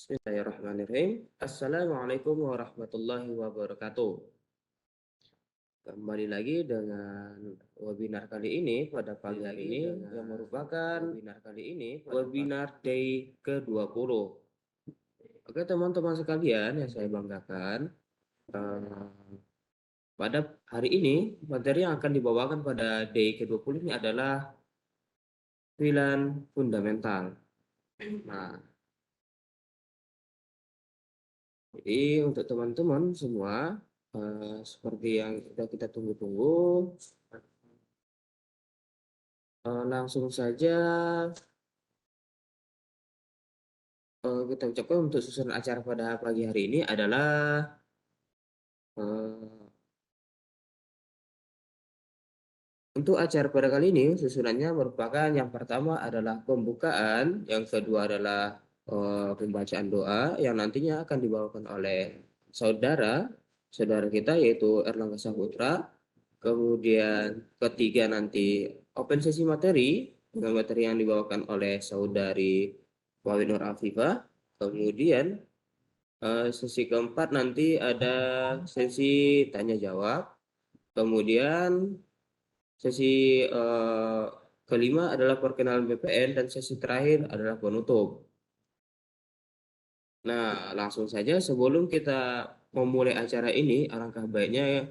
Bismillahirrahmanirrahim. Assalamualaikum warahmatullahi wabarakatuh. Kembali lagi dengan webinar kali ini pada pagi hari ini yang merupakan webinar day ke-20. Oke teman-teman sekalian yang saya banggakan, pada hari ini materi yang akan dibawakan pada day ke-20 ini adalah pilihan fundamental. Nah, jadi untuk teman-teman semua, seperti yang sudah kita tunggu-tunggu, langsung saja kita ucapkan untuk susunan acara pada pagi hari ini adalah untuk acara pada kali ini susunannya merupakan yang pertama adalah pembukaan, yang kedua adalah pembacaan doa yang nantinya akan dibawakan oleh saudara kita yaitu Erlangga Saputra. Kemudian ketiga nanti open sesi materi dengan materi yang dibawakan oleh saudari Wawi Nur Afifah. Kemudian sesi keempat nanti ada sesi tanya jawab. Kemudian sesi kelima adalah perkenalan BPN dan sesi terakhir adalah penutup. Nah, langsung saja sebelum kita memulai acara ini, alangkah baiknya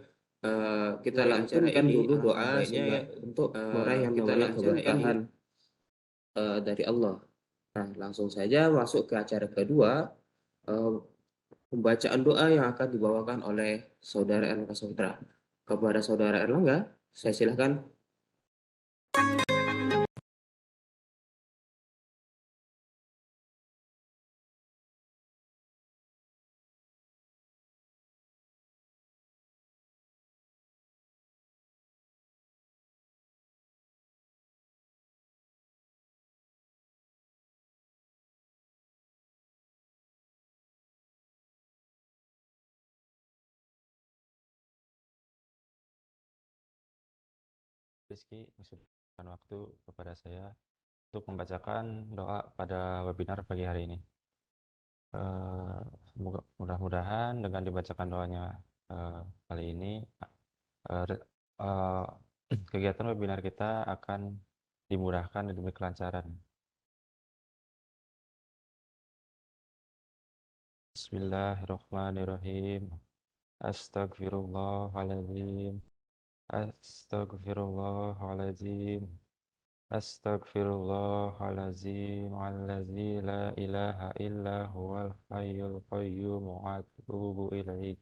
kita lantunkan dulu doa untuk meraih yang namanya keberkahan dari Allah. Nah, langsung saja masuk ke acara kedua, pembacaan doa yang akan dibawakan oleh Saudara Erlangga Saputra. Kepada Saudara Erlangga, saya silakan. Rizky mensupport waktu kepada saya untuk membacakan doa pada webinar pagi hari ini. Mudah-mudahan dengan dibacakan doanya kali ini, kegiatan webinar kita akan dimudahkan dan diberi kelancaran. Bismillahirrahmanirrahim. Astagfirullahaladzim. Astagfirullahaladzim. Astaghfirullahaladzim allazi la ilaha illa huwal hayyul qayyum wa atubu ilaih.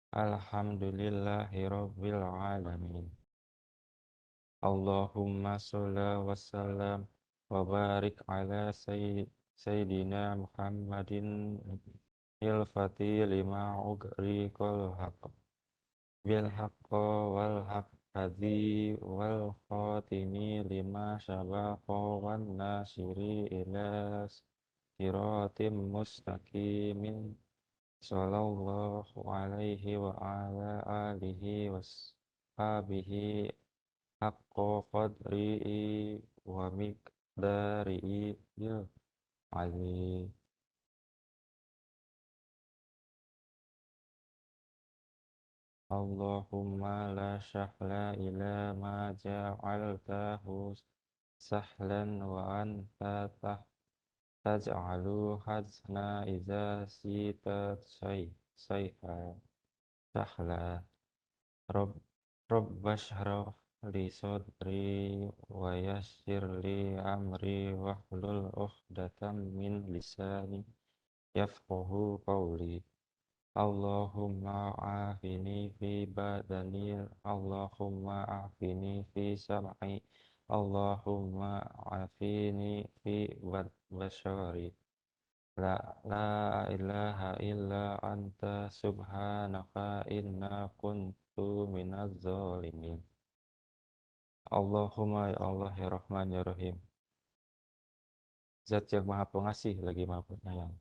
Alhamdulillahi rabbil alamin. Allahumma sholli wa sallam wa barik ala sayyidina Muhammadin il-fatih lima ugriqal haqq bil haqqo wal hadi wal khatimi lima sabaqa wan nasiri ila siratim mustaqimin sallallahu alaihi wa ala alihi washabihi haqqa qadrihi wa miqdarihi bil azim. Allahumma la sahla ila ma ja'altahu sahlan wa anta taj'alu hazna iza sita sayha sahla. Rabbashrah li sadri wa yassir li amri wahlul uqdatam min lisani yafqahu qawli. Allahumma afini fi badani, Allahumma afini fi sam'i, Allahumma afini fi bashari. La ilaha illa anta subhanaka inna kuntu minaz zalimin. Allahumma ya Allah ya Rahman ya Rahim. Zat yang maha pengasih lagi maha penyayang.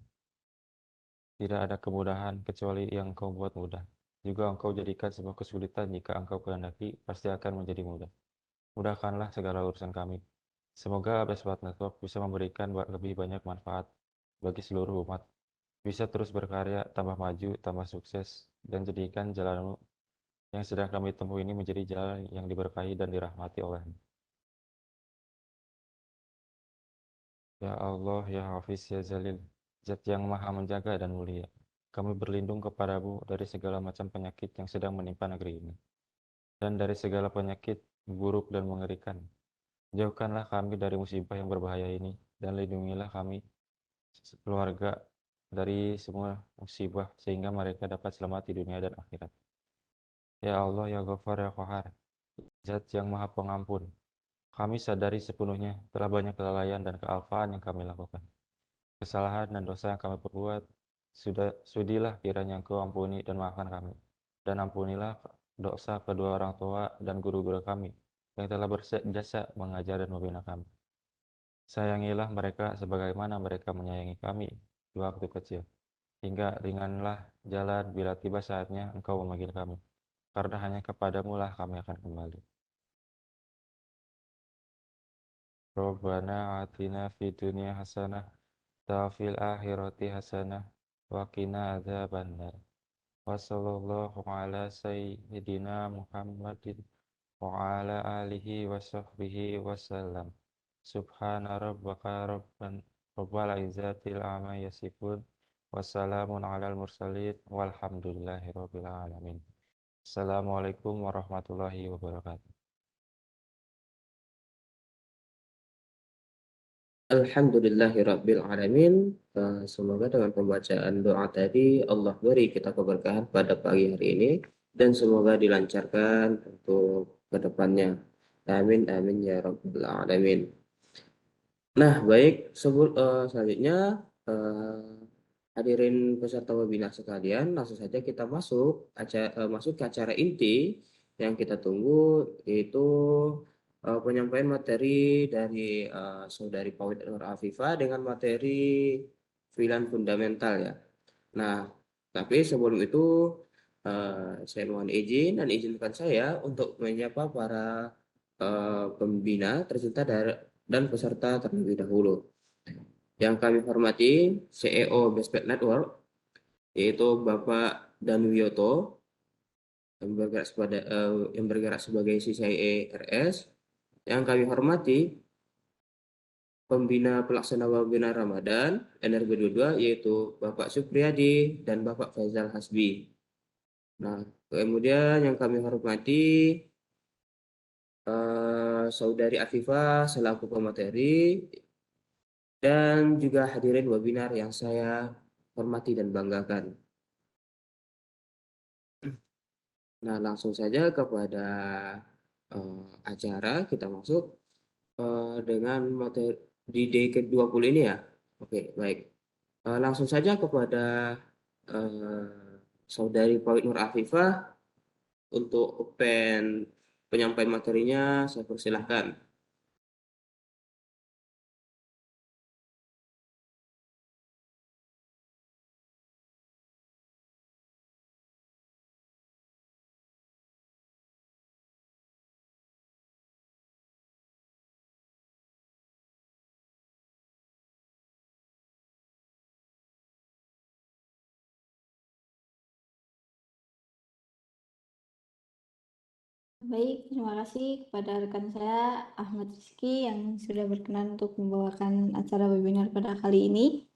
Tidak ada kemudahan kecuali yang Engkau buat mudah. Juga Engkau jadikan sebuah kesulitan jika Engkau kehendaki, pasti akan menjadi mudah. Mudahkanlah segala urusan kami. Semoga Abdesbat Network bisa memberikan lebih banyak manfaat bagi seluruh umat bisa terus berkarya, tambah maju, tambah sukses, dan jadikan jalanmu yang sedang kami tempuh ini menjadi jalan yang diberkahi dan dirahmati oleh-Mu. Ya Allah, ya Hafiz, ya Zalil, Zat yang maha menjaga dan mulia. Kami berlindung kepadamu dari segala macam penyakit yang sedang menimpa negeri ini, dan dari segala penyakit buruk dan mengerikan. Jauhkanlah kami dari musibah yang berbahaya ini, dan lindungilah kami, keluarga, dari semua musibah, sehingga mereka dapat selamat di dunia dan akhirat. Ya Allah, ya Ghaffar, ya Qahar, Zat yang maha pengampun. Kami sadari sepenuhnya telah banyak kelalaian dan kealpaan yang kami lakukan. Kesalahan dan dosa yang kami perbuat, sudilah kiranya Engkau ampuni dan maafkan kami. Dan ampunilah dosa kedua orang tua dan guru-guru kami yang telah berjasa mengajar dan membina kami. Sayangilah mereka sebagaimana mereka menyayangi kami di waktu kecil. Hingga ringanlah jalan bila tiba saatnya Engkau memanggil kami. Karena hanya kepadamu lah kami akan kembali. Rabbana atina fid dunya hasanah wa fil akhirati hasanah wa qina adzabannar. Wa sallallahu ala sayyidina Muhammadin wa ala alihi wa sahbihi wa sallam. Subhana rabbaka rabbal izzatil amma yasifun. Wassalamun alal mursalin walhamdulillahi rabbil alamin. Assalamualaikum warahmatullahi wabarakatuh. Alhamdulillahirabbil alamin. Semoga dengan pembacaan doa tadi Allah beri kita keberkahan pada pagi hari ini dan semoga dilancarkan untuk kedepannya. Amin amin ya rabbal alamin. Nah, baik, selanjutnya hadirin peserta webinar sekalian, langsung saja kita masuk ke acara inti yang kita tunggu, yaitu penyampaian materi dari Saudari Pawit Nur Afifah dengan materi filan fundamental ya. Nah, tapi sebelum itu saya mohon izin dan izinkan saya untuk menyapa para pembina tercinta dan peserta terlebih dahulu. Yang kami hormati CEO Bestpack Network, yaitu Bapak Danwiyoto yang bergerak sebagai CCIA RS. Yang kami hormati pembina pelaksana webinar Ramadan NRB22, yaitu Bapak Supriyadi dan Bapak Faizal Hasbi. Nah, kemudian yang kami hormati Saudari Afifah selaku pemateri dan juga hadirin webinar yang saya hormati dan banggakan. Nah, langsung saja kepada acara kita masuk dengan materi di day ke-20 ini ya. Oke, baik. Langsung saja kepada Saudari Pawit Nur Afifah untuk open penyampaian materinya, saya persilahkan. Baik, terima kasih kepada rekan saya Ahmad Rizky yang sudah berkenan untuk membawakan acara webinar pada kali ini.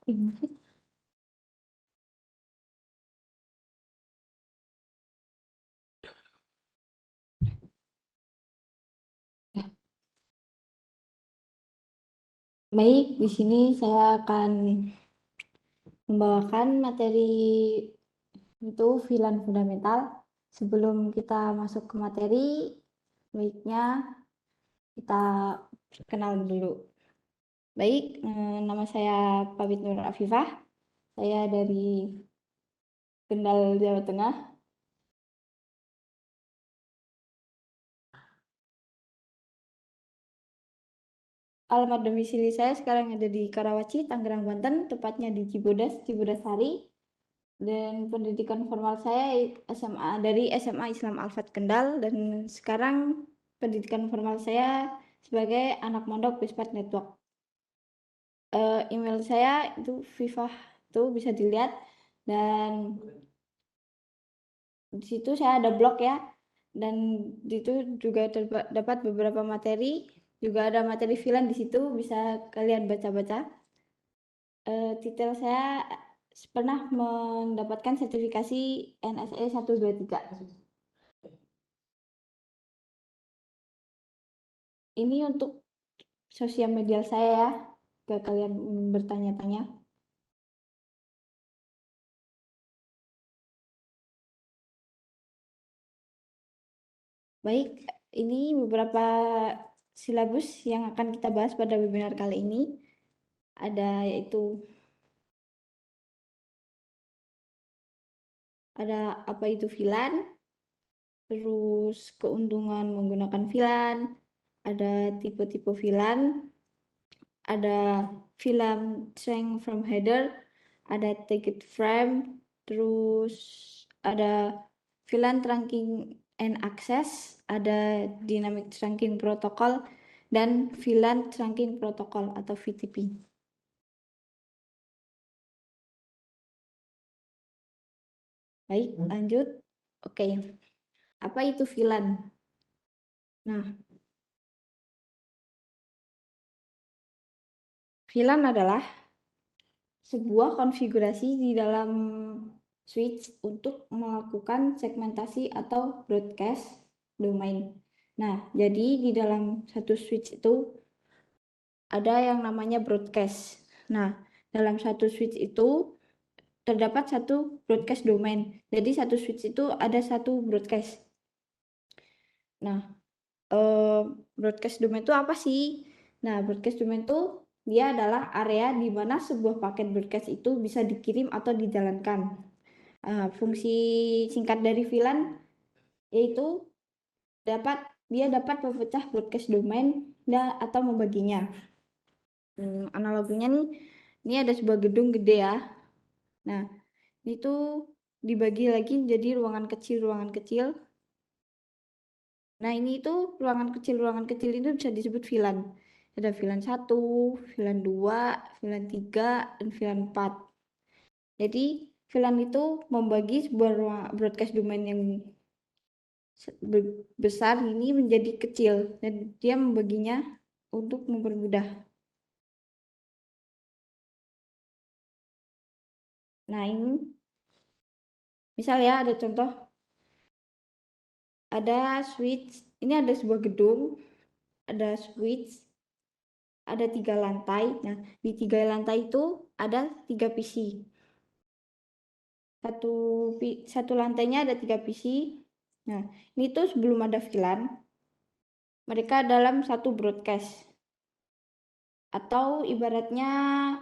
Ini sih. Baik, di sini saya akan membawakan materi itu filan fundamental. Sebelum kita masuk ke materi, baiknya kita kenal dulu. Baik, nama saya Pawit Nur Afifah. Saya dari Kendal, Jawa Tengah. alamat domisili saya sekarang ada di Karawaci, Tangerang, Banten, tepatnya di Cibodas, Cibodasari. Dan pendidikan formal saya SMA dari SMA Islam Al-Fat Kendal, dan sekarang pendidikan formal saya sebagai anak mondok Wispat Network. Email saya itu Viva itu bisa dilihat, dan di situ saya ada blog ya, dan di situ juga dapat beberapa materi, juga ada materi freelance di situ bisa kalian baca-baca. Titel saya pernah mendapatkan sertifikasi NSE 123. Ini untuk sosial media saya ya, ke kalian bertanya-tanya. Baik, ini beberapa silabus yang akan kita bahas pada webinar kali ini. Ada yaitu ada apa itu VLAN, terus keuntungan menggunakan VLAN, ada tipe-tipe VLAN, ada VLAN strength from header, ada ticket frame, terus ada VLAN trunking and access, ada dynamic trunking protocol, dan VLAN trunking protocol atau VTP. Baik, lanjut. Oke, apa itu VLAN? Nah, VLAN adalah sebuah konfigurasi di dalam switch untuk melakukan segmentasi atau broadcast domain. Nah, jadi di dalam satu switch itu ada yang namanya broadcast. Nah, dalam satu switch itu terdapat satu broadcast domain. Jadi satu switch itu ada satu broadcast. Nah, broadcast domain itu apa sih? Nah, broadcast domain itu dia adalah area di mana sebuah paket broadcast itu bisa dikirim atau dijalankan. Fungsi singkat dari VLAN yaitu dia dapat memecah broadcast domain atau membaginya. Analoginya nih, ini ada sebuah gedung gede ya. Nah, itu dibagi lagi jadi ruangan kecil. Nah, ini itu ruangan kecil itu bisa disebut VLAN. Ada VLAN 1, VLAN 2, VLAN 3, dan VLAN 4. Jadi, VLAN itu membagi sebuah broadcast domain yang besar ini menjadi kecil, dan dia membaginya untuk mempermudah. Nah, ini misal ya ada contoh, ada switch, ini ada sebuah gedung, ada switch, ada 3 lantai. Nah, di 3 lantai itu ada 3 PC. Satu lantainya ada 3 PC. Nah, ini tuh sebelum ada VLAN, mereka dalam satu broadcast. Atau ibaratnya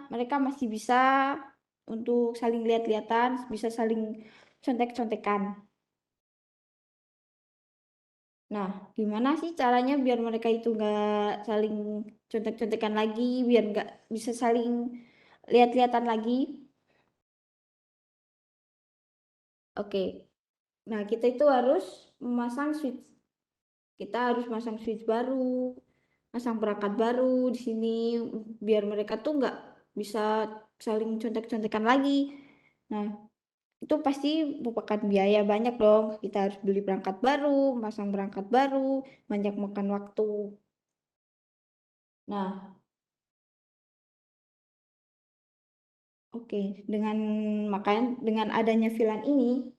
mereka masih bisa untuk saling lihat-lihatan, bisa saling contek-contekan. Nah, gimana sih caranya biar mereka itu nggak saling contek-contekan lagi, biar nggak bisa saling lihat-lihatan lagi? Oke, nah kita itu harus memasang switch. Kita harus masang switch baru, masang perangkat baru di sini, biar mereka tuh nggak bisa saling contek-contekan lagi. Nah, itu pasti merupakan biaya banyak dong. Kita harus beli perangkat baru, masang perangkat baru, banyak makan waktu. Nah, oke, dengan adanya VLAN ini,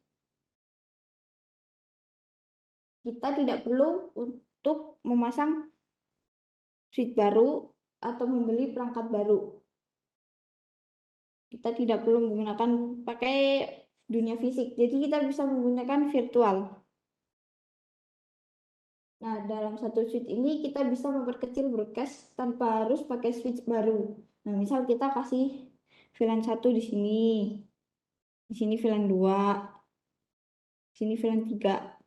kita tidak perlu untuk memasang switch baru atau membeli perangkat baru. Kita tidak perlu menggunakan pakai dunia fisik, jadi kita bisa menggunakan virtual. Nah, dalam satu switch ini kita bisa memperkecil broadcast tanpa harus pakai switch baru. Nah, misal kita kasih VLAN 1 di sini VLAN 2, di sini VLAN 3.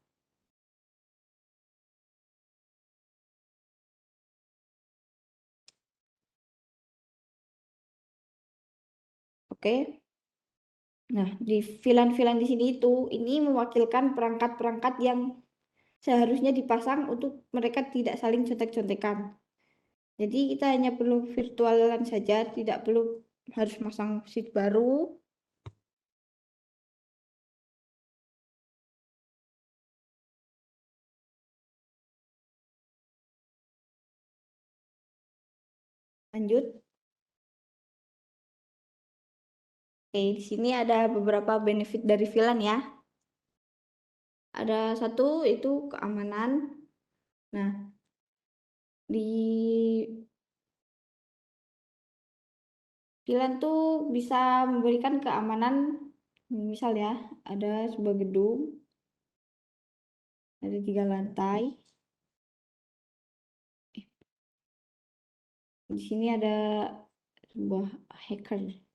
Oke. Nah, di VLAN-VLAN di sini ini mewakilkan perangkat-perangkat yang seharusnya dipasang untuk mereka tidak saling contek-contekan. Jadi kita hanya perlu virtual LAN saja, tidak perlu harus masang switch baru. Lanjut. Oke, di sini ada beberapa benefit dari VLAN ya. Ada satu itu keamanan. Nah, di VLAN tuh bisa memberikan keamanan. Misal ya, ada sebuah gedung, ada 3 lantai. Di sini ada sebuah hacker.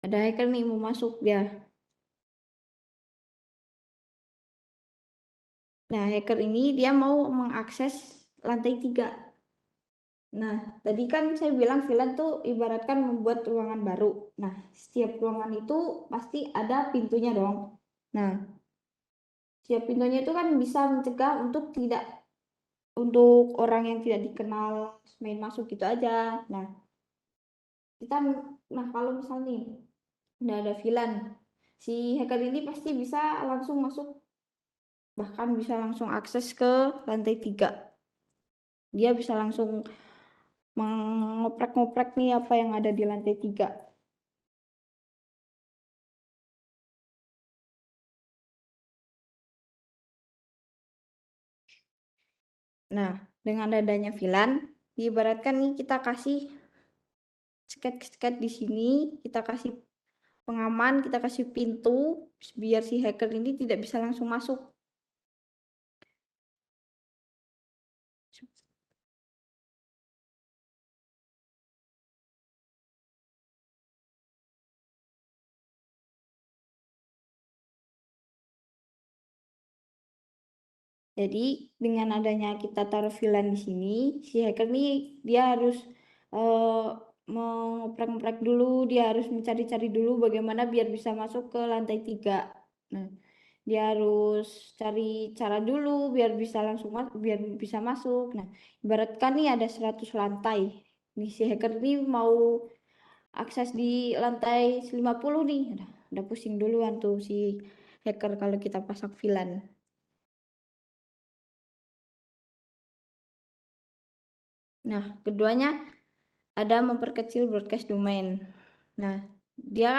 Ada hacker nih mau masuk dia. Nah, hacker ini dia mau mengakses lantai 3. Nah, tadi kan saya bilang VLAN tuh ibaratkan membuat ruangan baru. Nah, setiap ruangan itu pasti ada pintunya dong. Nah, setiap pintunya itu kan bisa mencegah untuk orang yang tidak dikenal main masuk gitu aja. Nah, kalau misalnya nih udah ada VLAN, si hacker ini pasti bisa langsung masuk, bahkan bisa langsung akses ke lantai 3. Dia bisa langsung mengoprek-ngoprek nih apa yang ada di lantai 3. Nah, dengan adanya VLAN, diibaratkan nih kita kasih sket-sket di sini, kita kasih pengaman, kita kasih pintu biar si hacker ini tidak bisa langsung masuk. Jadi dengan adanya kita taruh VLAN di sini, si hacker nih dia harus mengoprek-ngoprek dulu, dia harus mencari-cari dulu bagaimana biar bisa masuk ke lantai 3. Nah, dia harus cari cara dulu biar bisa biar bisa masuk. Nah, ibaratkan nih ada 100 lantai. Nih si hacker nih mau akses di lantai 50 nih. Udah pusing duluan tuh si hacker kalau kita pasang VLAN. Nah, keduanya ada memperkecil broadcast domain. Nah, dia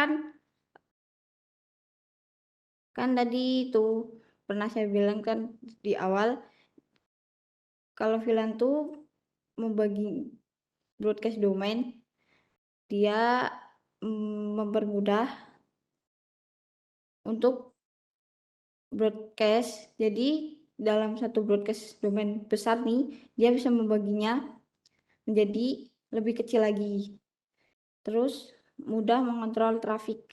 kan tadi itu pernah saya bilang kan di awal kalau VLAN tuh membagi broadcast domain, dia mempermudah untuk broadcast. Jadi dalam satu broadcast domain besar nih, dia bisa membaginya menjadi lebih kecil lagi. Terus mudah mengontrol traffic.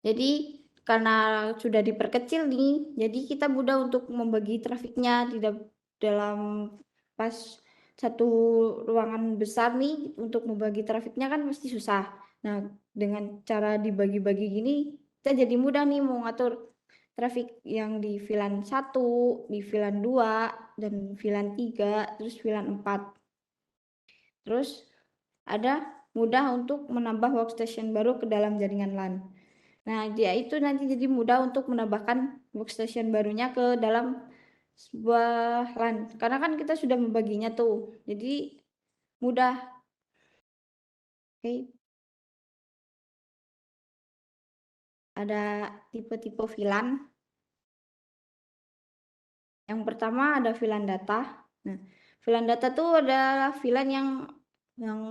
Jadi karena sudah diperkecil nih, jadi kita mudah untuk membagi trafiknya tidak dalam pas satu ruangan besar nih untuk membagi trafiknya kan pasti susah. Nah, dengan cara dibagi-bagi gini, kita jadi mudah nih mau ngatur trafik yang di VLAN 1, di VLAN 2, dan VLAN 3, terus VLAN 4. Terus ada mudah untuk menambah workstation baru ke dalam jaringan LAN. Nah, dia itu nanti jadi mudah untuk menambahkan workstation barunya ke dalam sebuah LAN. Karena kan kita sudah membaginya tuh. Jadi mudah. Oke. Ada tipe-tipe VLAN. Yang pertama ada VLAN data. Nah, VLAN data tuh adalah VLAN yang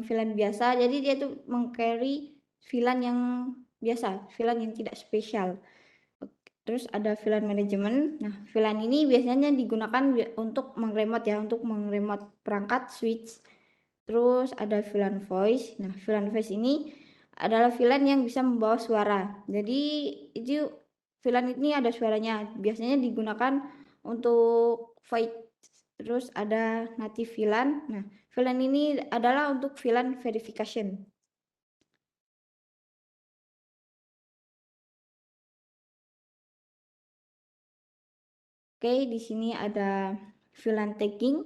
VLAN biasa. Jadi dia tuh meng-carry VLAN yang biasa, VLAN yang tidak spesial. Terus ada VLAN manajemen. Nah, VLAN ini biasanya digunakan untuk mengremote ya, untuk mengremote perangkat switch. Terus ada VLAN voice. Nah, VLAN voice ini adalah VLAN yang bisa membawa suara. Jadi itu VLAN ini ada suaranya. Biasanya digunakan untuk voice terus ada native VLAN. Nah, VLAN ini adalah untuk VLAN verification. Oke, di sini ada VLAN tagging,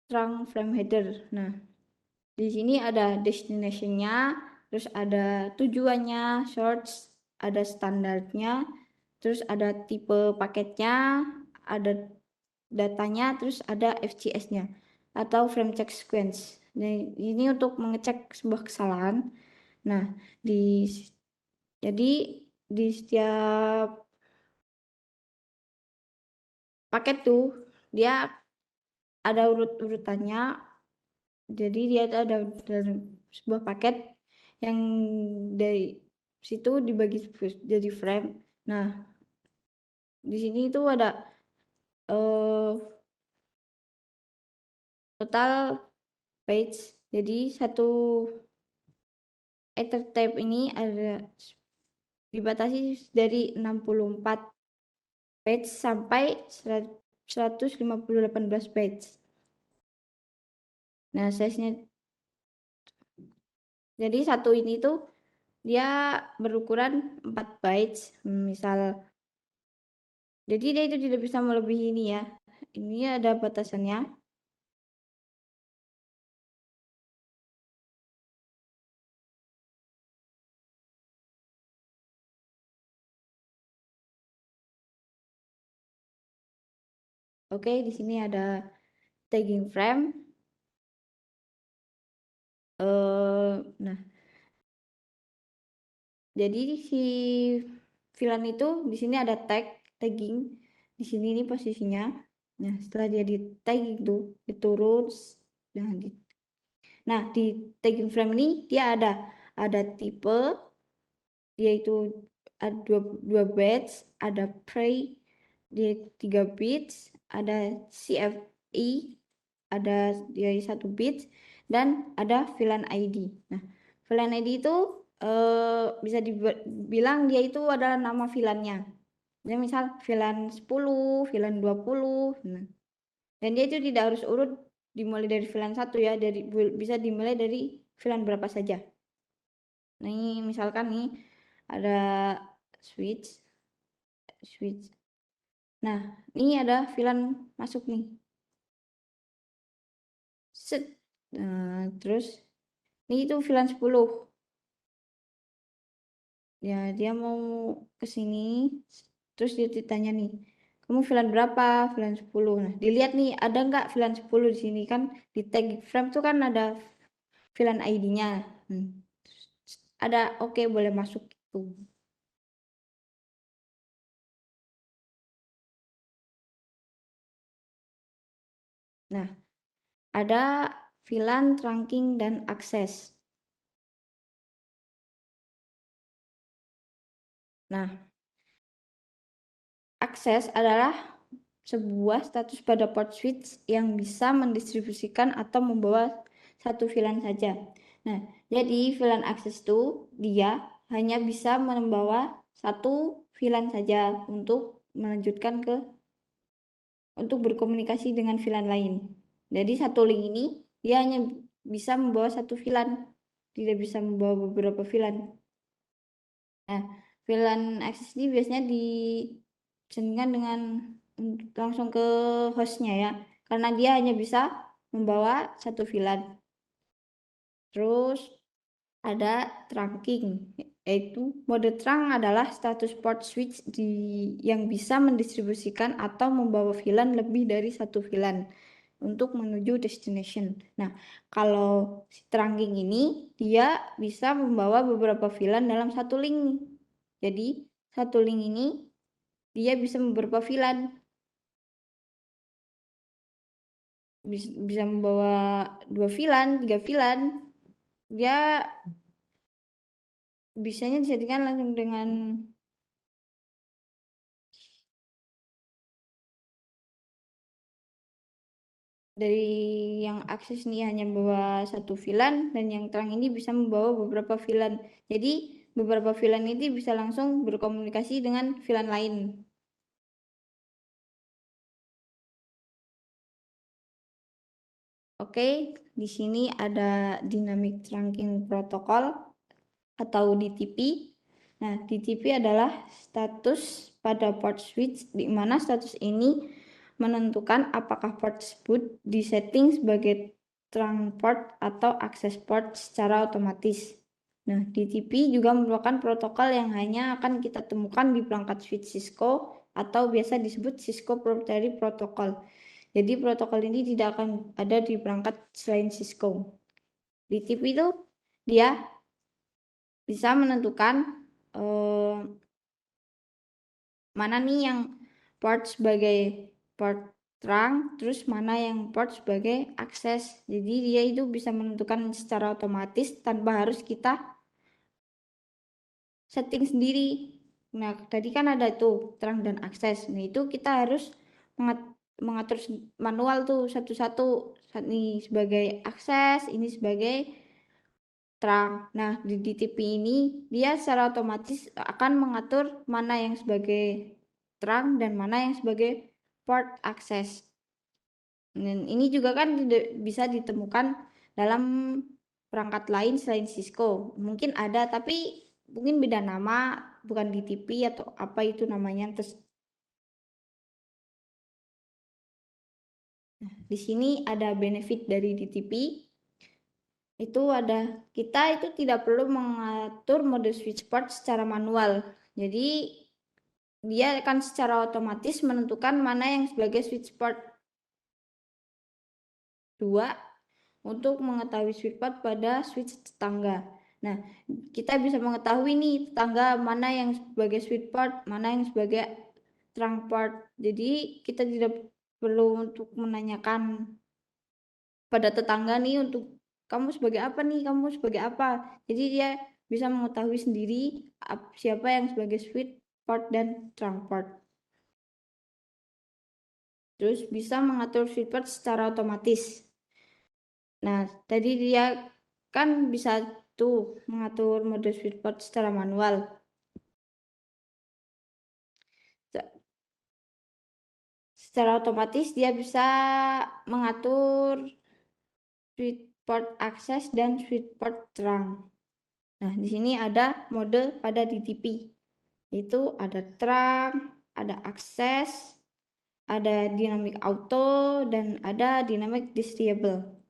trunk frame header. Nah, di sini ada destination-nya, terus ada tujuannya, source, ada standarnya, terus ada tipe paketnya, ada datanya, terus ada FCS-nya atau frame check sequence. Nah, ini untuk mengecek sebuah kesalahan. Nah, jadi di setiap paket tuh dia ada urut-urutannya. Jadi dia ada sebuah paket yang dari situ dibagi jadi frame. Nah, di sini itu ada total page. Jadi satu ethertape ini ada dibatasi dari 64 page sampai 118 page. Nah, size-nya jadi satu ini tuh dia berukuran 4 bytes. Misal jadi dia itu tidak bisa melebihi ini ya. Ini ada batasannya. Oke, di sini ada tagging frame. Nah, jadi si VLAN itu di sini ada tagging. Di sini ini posisinya. Nah, setelah dia di tagging itu turun. Nah, di tagging frame ini dia ada tipe, yaitu ada 2 bits, ada pre di 3 bits, ada CFE, ada dari 1 bit, dan ada VLAN ID. Nah, VLAN ID itu bisa dibilang dia itu adalah nama VLAN-nya. Jadi misal VLAN 10, VLAN 20. Nah, dan dia itu tidak harus urut dimulai dari VLAN 1 ya, bisa dimulai dari VLAN berapa saja. Nah, ini misalkan nih ada switch. Nah, ini ada VLAN masuk nih. Set. Nah, terus ini itu VLAN 10. Ya, dia mau ke sini. Terus dia ditanya nih, kamu VLAN berapa? VLAN 10. Nah, dilihat nih ada nggak VLAN 10 di sini kan di tag frame tuh kan ada VLAN ID-nya. Ada, oke, boleh masuk gitu. Nah, ada VLAN trunking dan akses. Nah, akses adalah sebuah status pada port switch yang bisa mendistribusikan atau membawa satu VLAN saja. Nah, jadi VLAN akses itu dia hanya bisa membawa satu VLAN saja untuk melanjutkan untuk berkomunikasi dengan VLAN lain. Jadi satu link ini dia hanya bisa membawa satu VLAN, tidak bisa membawa beberapa VLAN. Nah, VLAN akses ini biasanya disandingkan dengan langsung ke hostnya ya, karena dia hanya bisa membawa satu VLAN. Terus ada trunking, yaitu mode trunk adalah status port switch yang bisa mendistribusikan atau membawa VLAN lebih dari satu VLAN untuk menuju destination. Nah, kalau si trunking ini dia bisa membawa beberapa VLAN dalam satu link. Jadi satu link ini dia bisa beberapa VLAN. Bisa membawa 2 VLAN, 3 VLAN. Dia bisanya dijadikan langsung dengan dari yang akses ini hanya membawa satu VLAN dan yang terang ini bisa membawa beberapa VLAN. Jadi beberapa VLAN ini bisa langsung berkomunikasi dengan VLAN lain. Oke, di sini ada Dynamic Trunking Protocol atau DTP. Nah, DTP adalah status pada port switch, di mana status ini menentukan apakah port tersebut disetting sebagai trunk port atau access port secara otomatis. Nah, DTP juga merupakan protokol yang hanya akan kita temukan di perangkat switch Cisco atau biasa disebut Cisco Proprietary Protocol. Jadi protokol ini tidak akan ada di perangkat selain Cisco. DTP itu dia bisa menentukan mana nih yang port sebagai port trunk, terus mana yang port sebagai akses. Jadi dia itu bisa menentukan secara otomatis tanpa harus kita setting sendiri. Nah, tadi kan ada tuh trunk dan akses. Nah, itu kita harus mengatur manual tuh satu-satu. Ini sebagai akses, ini sebagai trunk. Nah, di DTP ini dia secara otomatis akan mengatur mana yang sebagai trunk dan mana yang sebagai port akses. Dan ini juga kan bisa ditemukan dalam perangkat lain selain Cisco. Mungkin ada, tapi mungkin beda nama, bukan DTP atau apa itu namanya. Terus, nah, di sini ada benefit dari DTP. Itu ada, kita itu tidak perlu mengatur mode switch port secara manual. Jadi dia akan secara otomatis menentukan mana yang sebagai switch port 2 untuk mengetahui switch port pada switch tetangga. Nah, kita bisa mengetahui nih tetangga mana yang sebagai switch port, mana yang sebagai trunk port. Jadi kita tidak perlu untuk menanyakan pada tetangga nih untuk kamu sebagai apa nih, kamu sebagai apa. Jadi dia bisa mengetahui sendiri siapa yang sebagai switch port dan trunk port. Terus bisa mengatur switch port secara otomatis. Nah, tadi dia kan bisa tuh mengatur mode switch port secara manual. Secara otomatis dia bisa mengatur switch port akses dan switch port trunk. Nah, di sini ada mode pada DTP. Itu ada trunk, ada akses, ada dynamic auto, dan ada dynamic disable.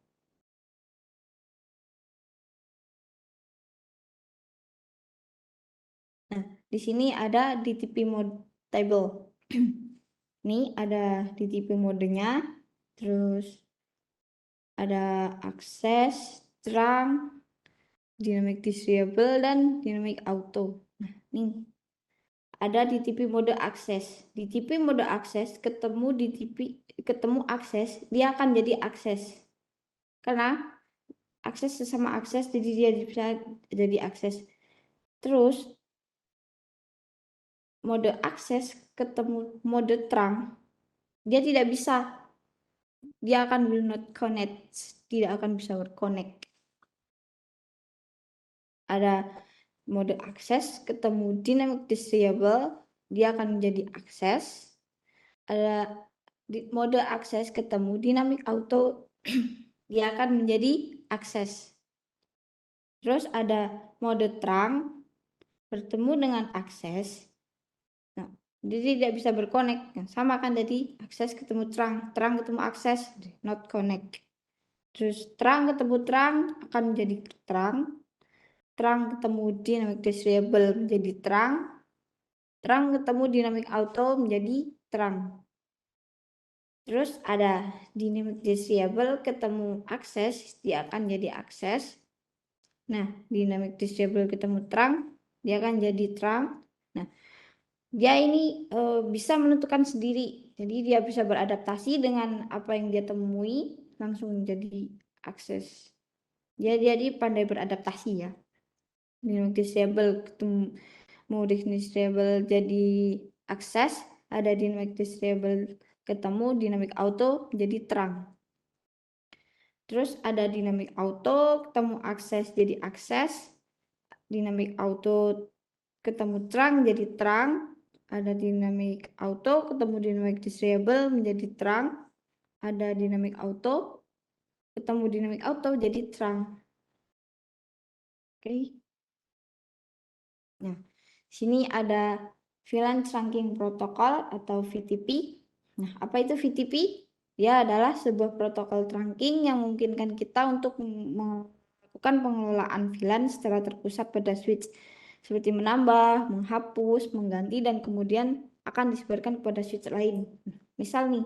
Nah, di sini ada DTP mode table. Ini ada DTP modenya, terus ada akses, trunk, dynamic disable, dan dynamic auto. Nah, ini ada DTP mode akses. DTP mode akses ketemu akses, dia akan jadi akses. Karena akses sesama akses, jadi dia bisa jadi akses. Terus mode akses ketemu mode trunk, dia tidak bisa. Dia akan will not connect, tidak akan bisa berconnect. Ada mode akses ketemu dynamic disable, dia akan menjadi akses. Ada mode akses ketemu dynamic auto, dia akan menjadi akses. Terus ada mode trunk bertemu dengan akses. Nah, jadi tidak bisa berconnect. Sama kan tadi akses ketemu trunk ketemu akses, not connect. Terus trunk ketemu trunk akan menjadi trunk ketemu dynamic disable menjadi trunk ketemu dynamic auto menjadi trunk. Terus ada dynamic disable ketemu akses, dia akan jadi akses. Nah, dynamic disable ketemu trunk, dia akan jadi trunk. Nah, dia ini bisa menentukan sendiri. Jadi dia bisa beradaptasi dengan apa yang dia temui, langsung jadi akses. Dia jadi pandai beradaptasi ya. Dynamic disable ketemu disable jadi akses, ada dynamic disable ketemu dynamic auto jadi trunk. Terus ada dynamic auto ketemu akses jadi akses, dynamic auto ketemu trunk jadi trunk, ada dynamic auto ketemu dynamic disable menjadi trunk, ada dynamic auto ketemu dynamic auto jadi trunk. Oke. Nah, sini ada VLAN Trunking Protocol atau VTP. Nah, apa itu VTP? Dia adalah sebuah protokol trunking yang memungkinkan kita untuk melakukan pengelolaan VLAN secara terpusat pada switch, seperti menambah, menghapus, mengganti, dan kemudian akan disebarkan kepada switch lain. Misal nih,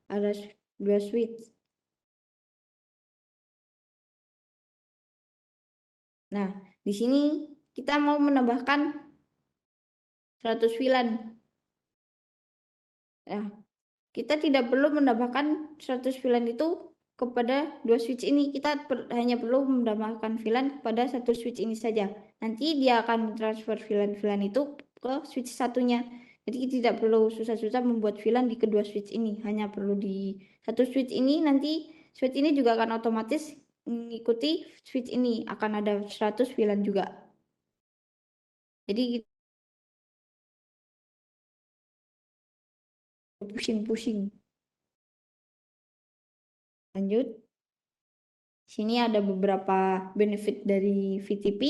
ada dua switch. Nah, di sini kita mau menambahkan 100 VLAN. Nah, kita tidak perlu menambahkan 100 VLAN itu kepada dua switch ini. Kita hanya perlu menambahkan VLAN kepada satu switch ini saja. Nanti dia akan transfer VLAN-VLAN itu ke switch satunya. Jadi tidak perlu susah-susah membuat VLAN di kedua switch ini. Hanya perlu di satu switch ini, nanti switch ini juga akan otomatis mengikuti switch ini. Akan ada 100 VLAN juga. Jadi pusing-pusing. Lanjut. Sini ada beberapa benefit dari VTP,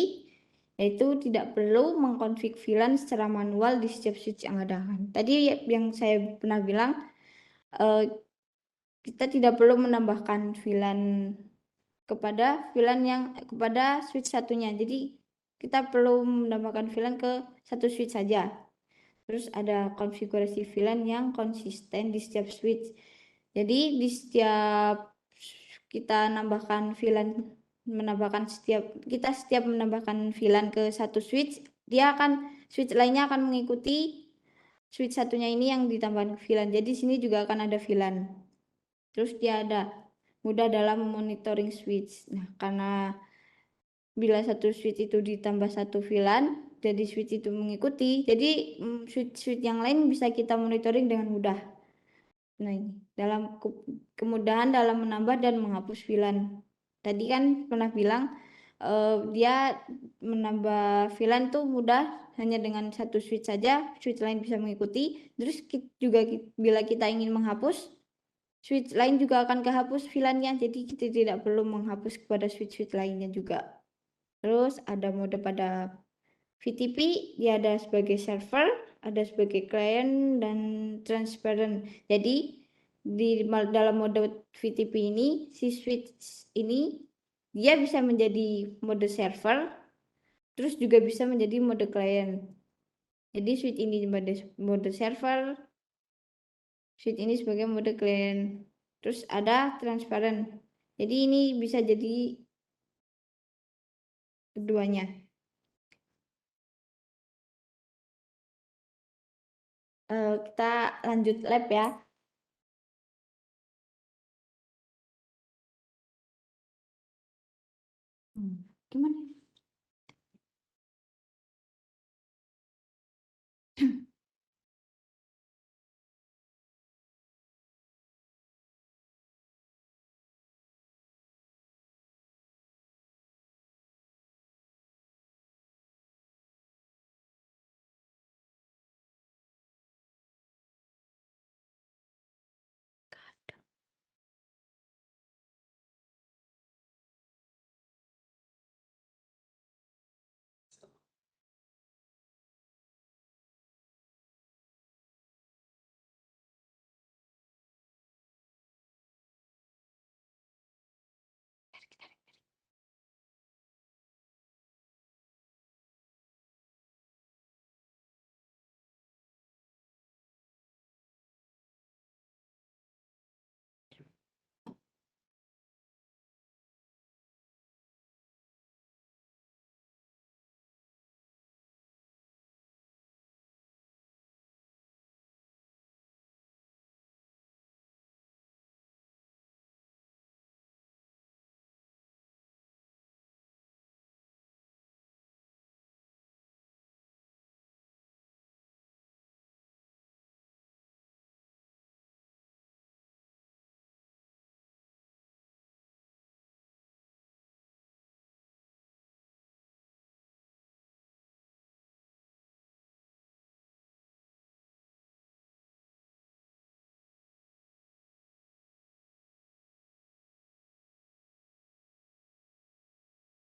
yaitu tidak perlu mengkonfig VLAN secara manual di setiap switch yang ada. Tadi yang saya pernah bilang, kita tidak perlu menambahkan VLAN kepada switch satunya. Jadi kita perlu menambahkan VLAN ke satu switch saja. Terus ada konfigurasi VLAN yang konsisten di setiap switch. Jadi di setiap kita setiap menambahkan VLAN ke satu switch, switch lainnya akan mengikuti switch satunya ini yang ditambahkan VLAN. Jadi sini juga akan ada VLAN. Terus dia ada mudah dalam monitoring switch. Nah, karena bila satu switch itu ditambah satu VLAN, jadi switch itu mengikuti. Jadi switch-switch yang lain bisa kita monitoring dengan mudah. Nah, ini dalam kemudahan dalam menambah dan menghapus VLAN. Tadi kan pernah bilang dia menambah VLAN tuh mudah, hanya dengan satu switch saja, switch lain bisa mengikuti. Terus juga bila kita ingin menghapus, switch lain juga akan kehapus VLAN-nya. Jadi kita tidak perlu menghapus kepada switch-switch lainnya juga. Terus ada mode pada VTP, dia ada sebagai server, ada sebagai client, dan transparent. Jadi dalam mode VTP ini, si switch ini dia bisa menjadi mode server, terus juga bisa menjadi mode client. Jadi switch ini mode server, switch ini sebagai mode client. Terus ada transparent. Jadi ini bisa jadi keduanya. Kita lanjut lab ya. Gimana?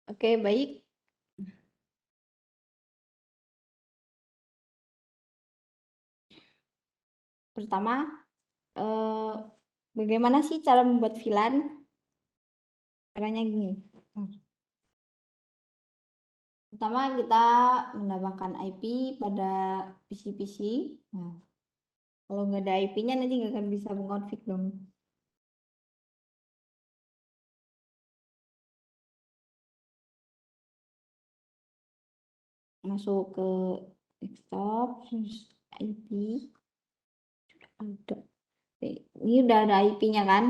Oke, baik. Pertama, bagaimana sih cara membuat VLAN? Caranya gini. Pertama, kita menambahkan IP pada PC-PC. Nah, kalau nggak ada IP-nya nanti nggak akan bisa mengkonfig dong. Masuk ke desktop, terus IP. Ada. Ini udah ada IP-nya kan?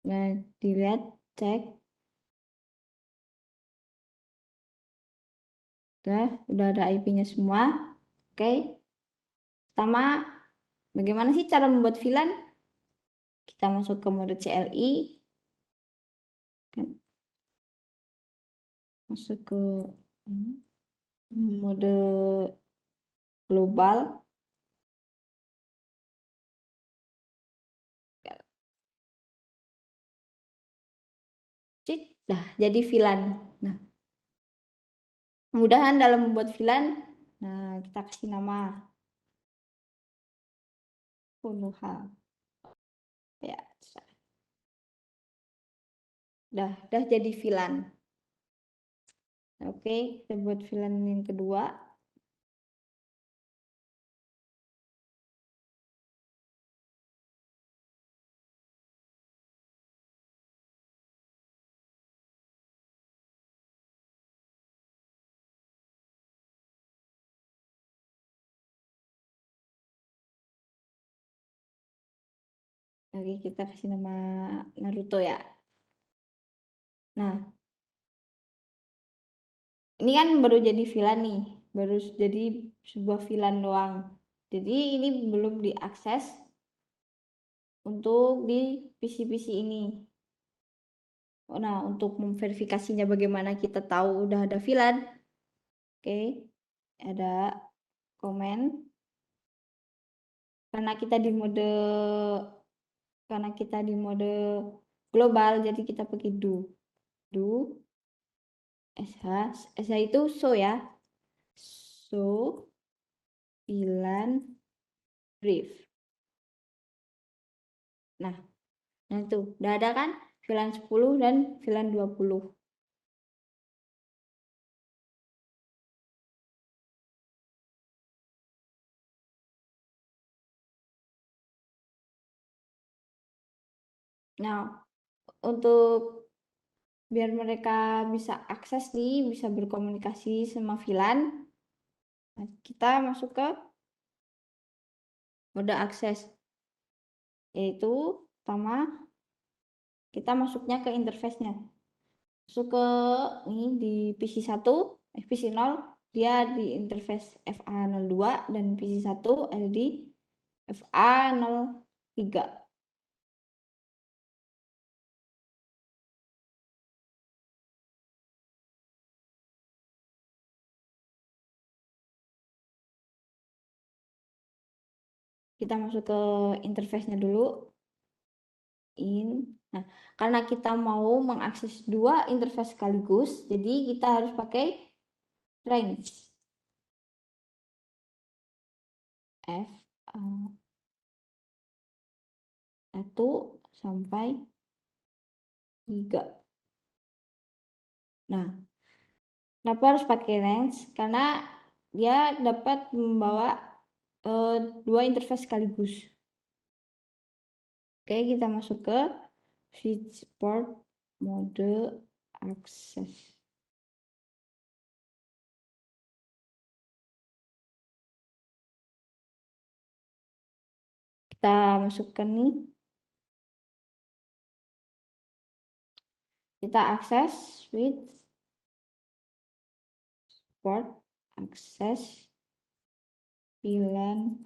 Nah, dilihat, cek. Udah ada IP-nya semua. Oke. Pertama, bagaimana sih cara membuat VLAN? Kita masuk ke mode CLI. Masuk ke mode global. Dah jadi VLAN. Nah, kemudahan dalam membuat VLAN. Nah, kita kasih nama Konoha. Ya, dah jadi VLAN. Oke, kita buat VLAN yang kedua. Oke, kita kasih nama Naruto ya. Nah, ini kan baru jadi VLAN nih, baru jadi sebuah VLAN doang. Jadi ini belum diakses untuk di PC-PC ini. Nah, untuk memverifikasinya bagaimana kita tahu udah ada VLAN. Oke, ada komen. Karena kita di mode global, jadi kita pakai do sh itu show ya, show VLAN brief. Nah itu udah ada kan VLAN 10 dan VLAN 20. Nah, untuk biar mereka bisa akses nih, bisa berkomunikasi sama VLAN, kita masuk ke mode akses, yaitu pertama kita masuknya ke interface-nya. Masuk ke ini di PC1, PC0 dia di interface FA02 dan PC1 ada di FA03. Kita masuk ke interface-nya dulu. Nah, karena kita mau mengakses dua interface sekaligus, jadi kita harus pakai range F 1 sampai 3. Nah, kenapa harus pakai range? Karena dia dapat membawa dua interface sekaligus. Oke, kita masuk ke switchboard mode akses. Kita masukkan nih. Kita akses switchboard akses VLAN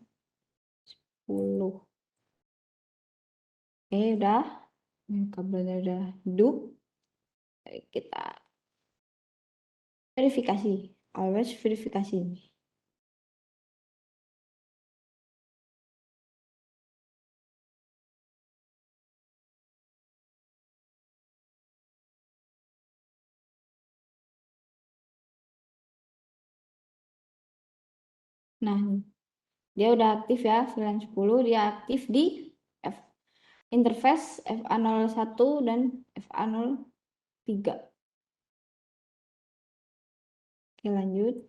10. Oke, udah. Kabelnya udah hidup. Kita verifikasi. Always verifikasi. Nah, dia udah aktif ya, VLAN 10, dia aktif di interface FA01 dan FA03. Oke, lanjut.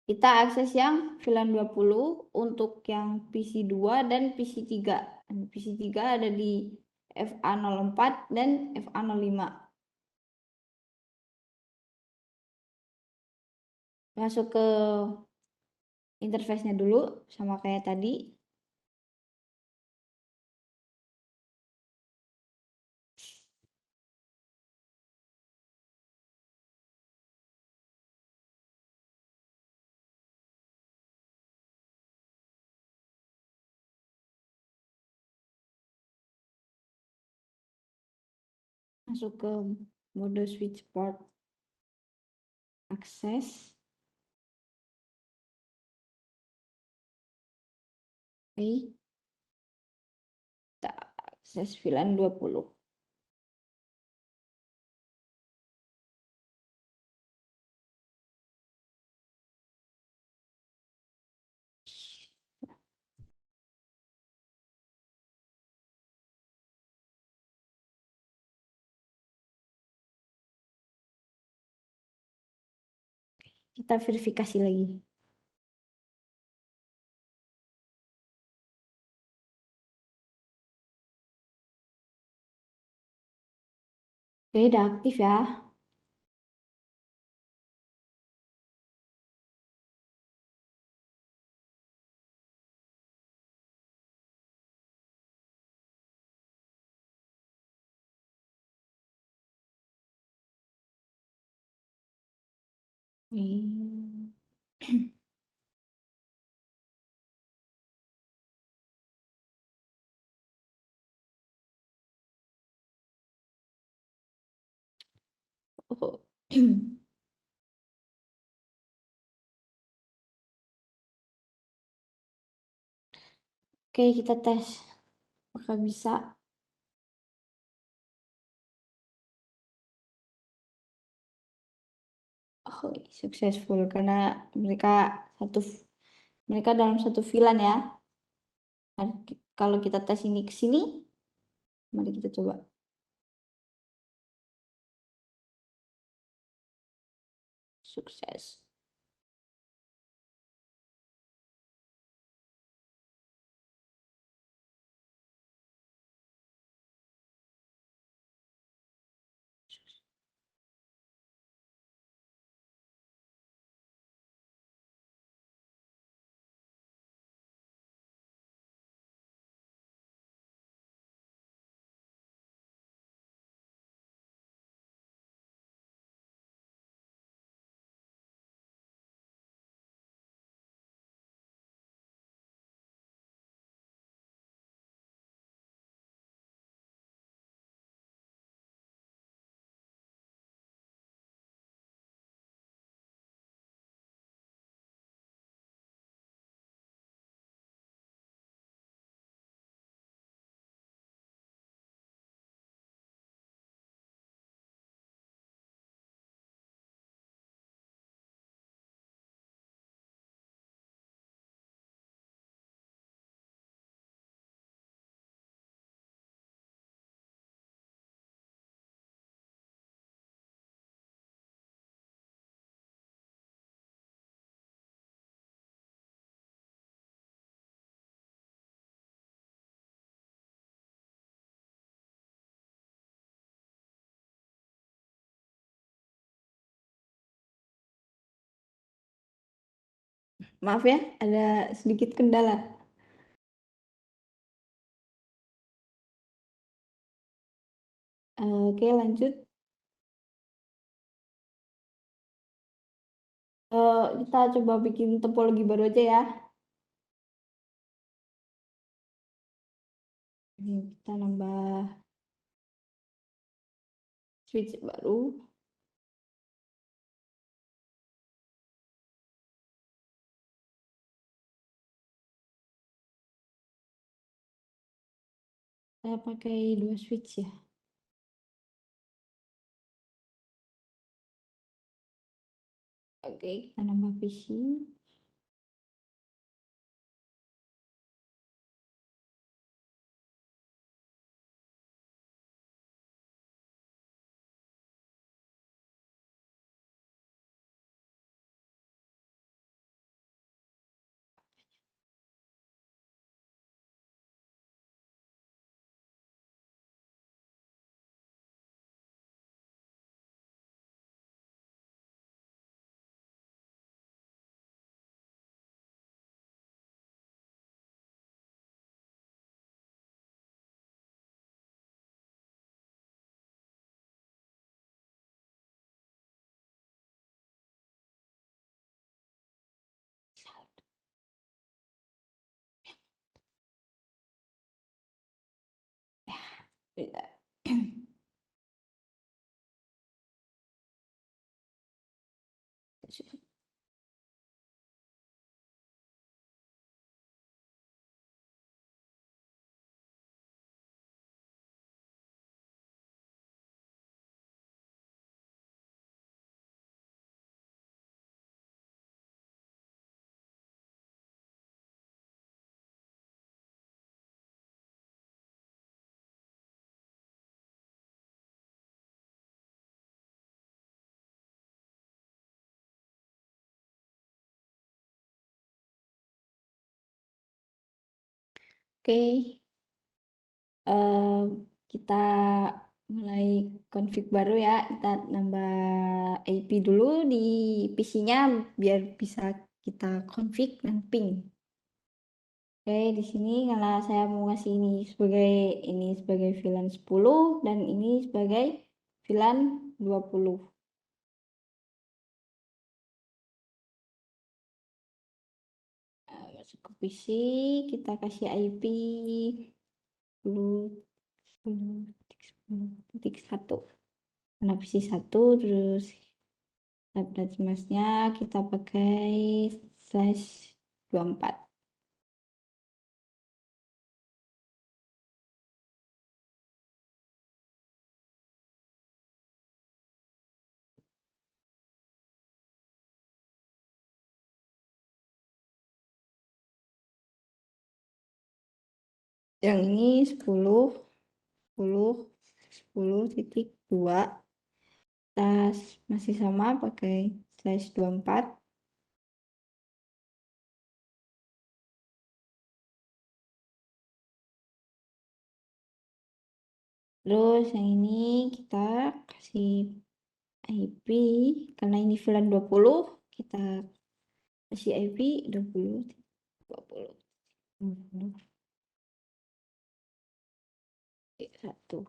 Kita akses yang VLAN 20 untuk yang PC 2 dan PC 3. PC 3 ada di FA04 dan FA05. Masuk ke interface-nya dulu, sama kayak tadi. Masuk ke mode switch port akses. Oke. Kita akses VLAN 20. Kita verifikasi lagi. Oke, udah aktif ya. Hmm. Oh. Oke, kita tes. Apakah bisa? Oh, successful karena mereka dalam satu VLAN ya. Dan kalau kita tes ini ke sini, mari kita coba. Sukses. Maaf ya, ada sedikit kendala. Oke, lanjut. Kita coba bikin topologi baru aja ya. Ini kita nambah switch baru. Saya pakai 2 switch ya. Oke, kita nambah PC. Ya. Oke, kita mulai config baru ya. Kita nambah IP dulu di PC-nya biar bisa kita config dan ping. Oke, di sini karena saya mau ngasih ini sebagai VLAN 10 dan ini sebagai VLAN 20. Masuk ke PC, kita kasih IP 10.10.1. Karena PC 1, terus tablet masnya kita pakai /24. Yang ini 10.10.2. Tas masih sama pakai /24. Terus yang ini kita kasih IP karena ini VLAN 20, kita kasih IP 20. Satu.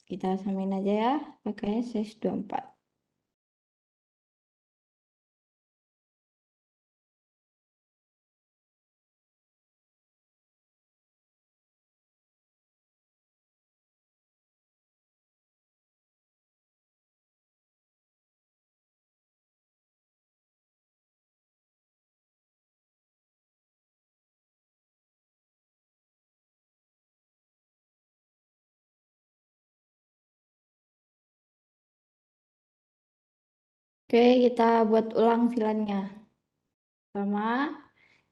Kita samain aja ya pakai /24. Oke, kita buat ulang VLAN-nya. Pertama,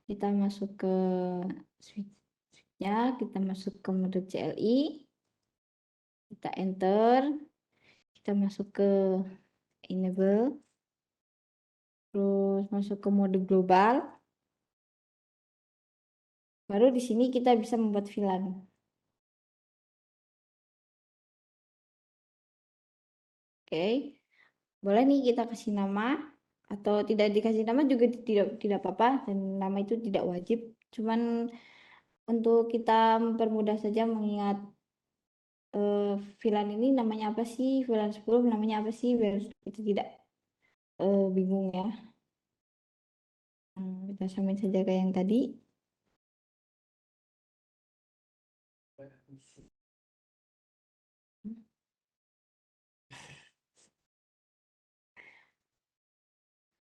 kita masuk ke switch-nya, kita masuk ke mode CLI, kita enter, kita masuk ke enable, terus masuk ke mode global. Baru di sini kita bisa membuat VLAN. Oke, boleh nih kita kasih nama atau tidak dikasih nama juga tidak apa-apa, dan nama itu tidak wajib. Cuman untuk kita mempermudah saja mengingat VLAN ini namanya apa sih, VLAN 10 namanya apa sih, biar kita tidak bingung ya. Kita samain saja kayak yang tadi.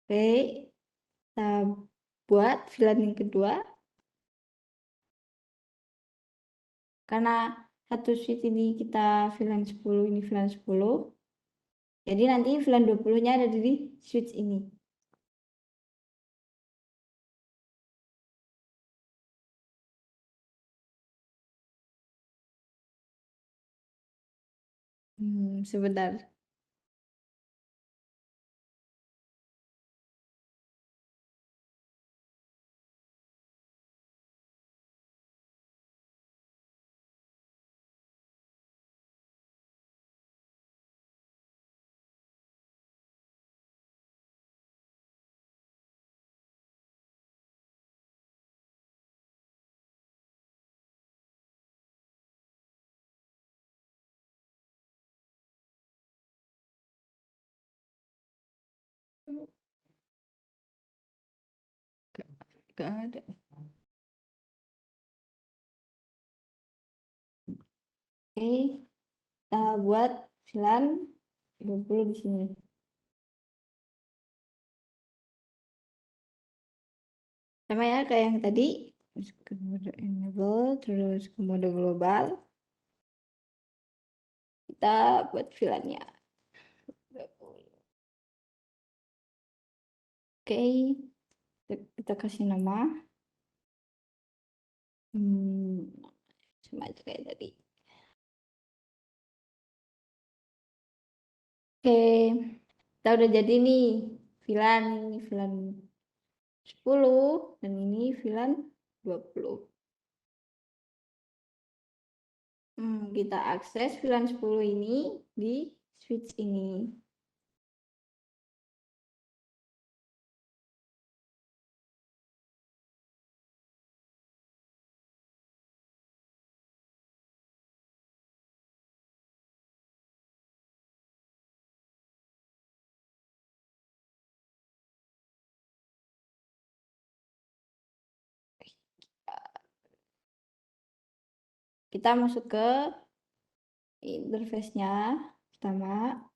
Oke, kita buat VLAN yang kedua. Karena satu switch ini kita VLAN 10, ini VLAN 10. Jadi nanti VLAN 20-nya ada di switch ini. Sebentar. Gak ada. Oke, kita buat filan 20 di sini. Sama ya kayak yang tadi, masuk ke mode enable, terus ke mode global. Kita buat filannya. Oke, kita kasih nama. Sama aja kayak tadi. Oke, kita udah jadi nih filan 10 dan ini filan 20. Kita akses filan 10 ini di switch ini. Kita masuk ke interface-nya pertama.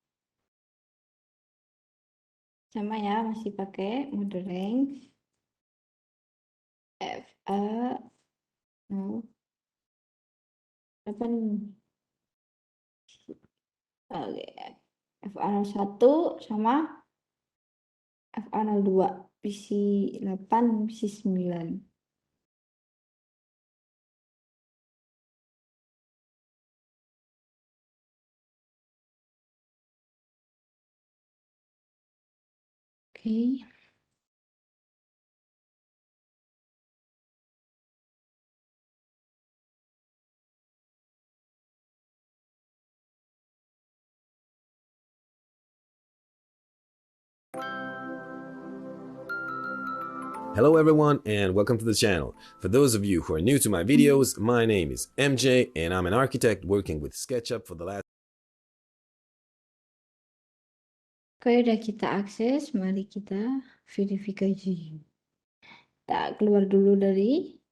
Sama ya, masih pakai mode range. FA apa nih? Oke, FA01 sama FA02, PC 8, PC 9. Oke. Hello everyone and welcome to the channel. For those of you who are new to my videos, my name is MJ and I'm an architect working with SketchUp for the last. Oke, udah kita akses, mari kita verifikasi. Kita keluar dulu dari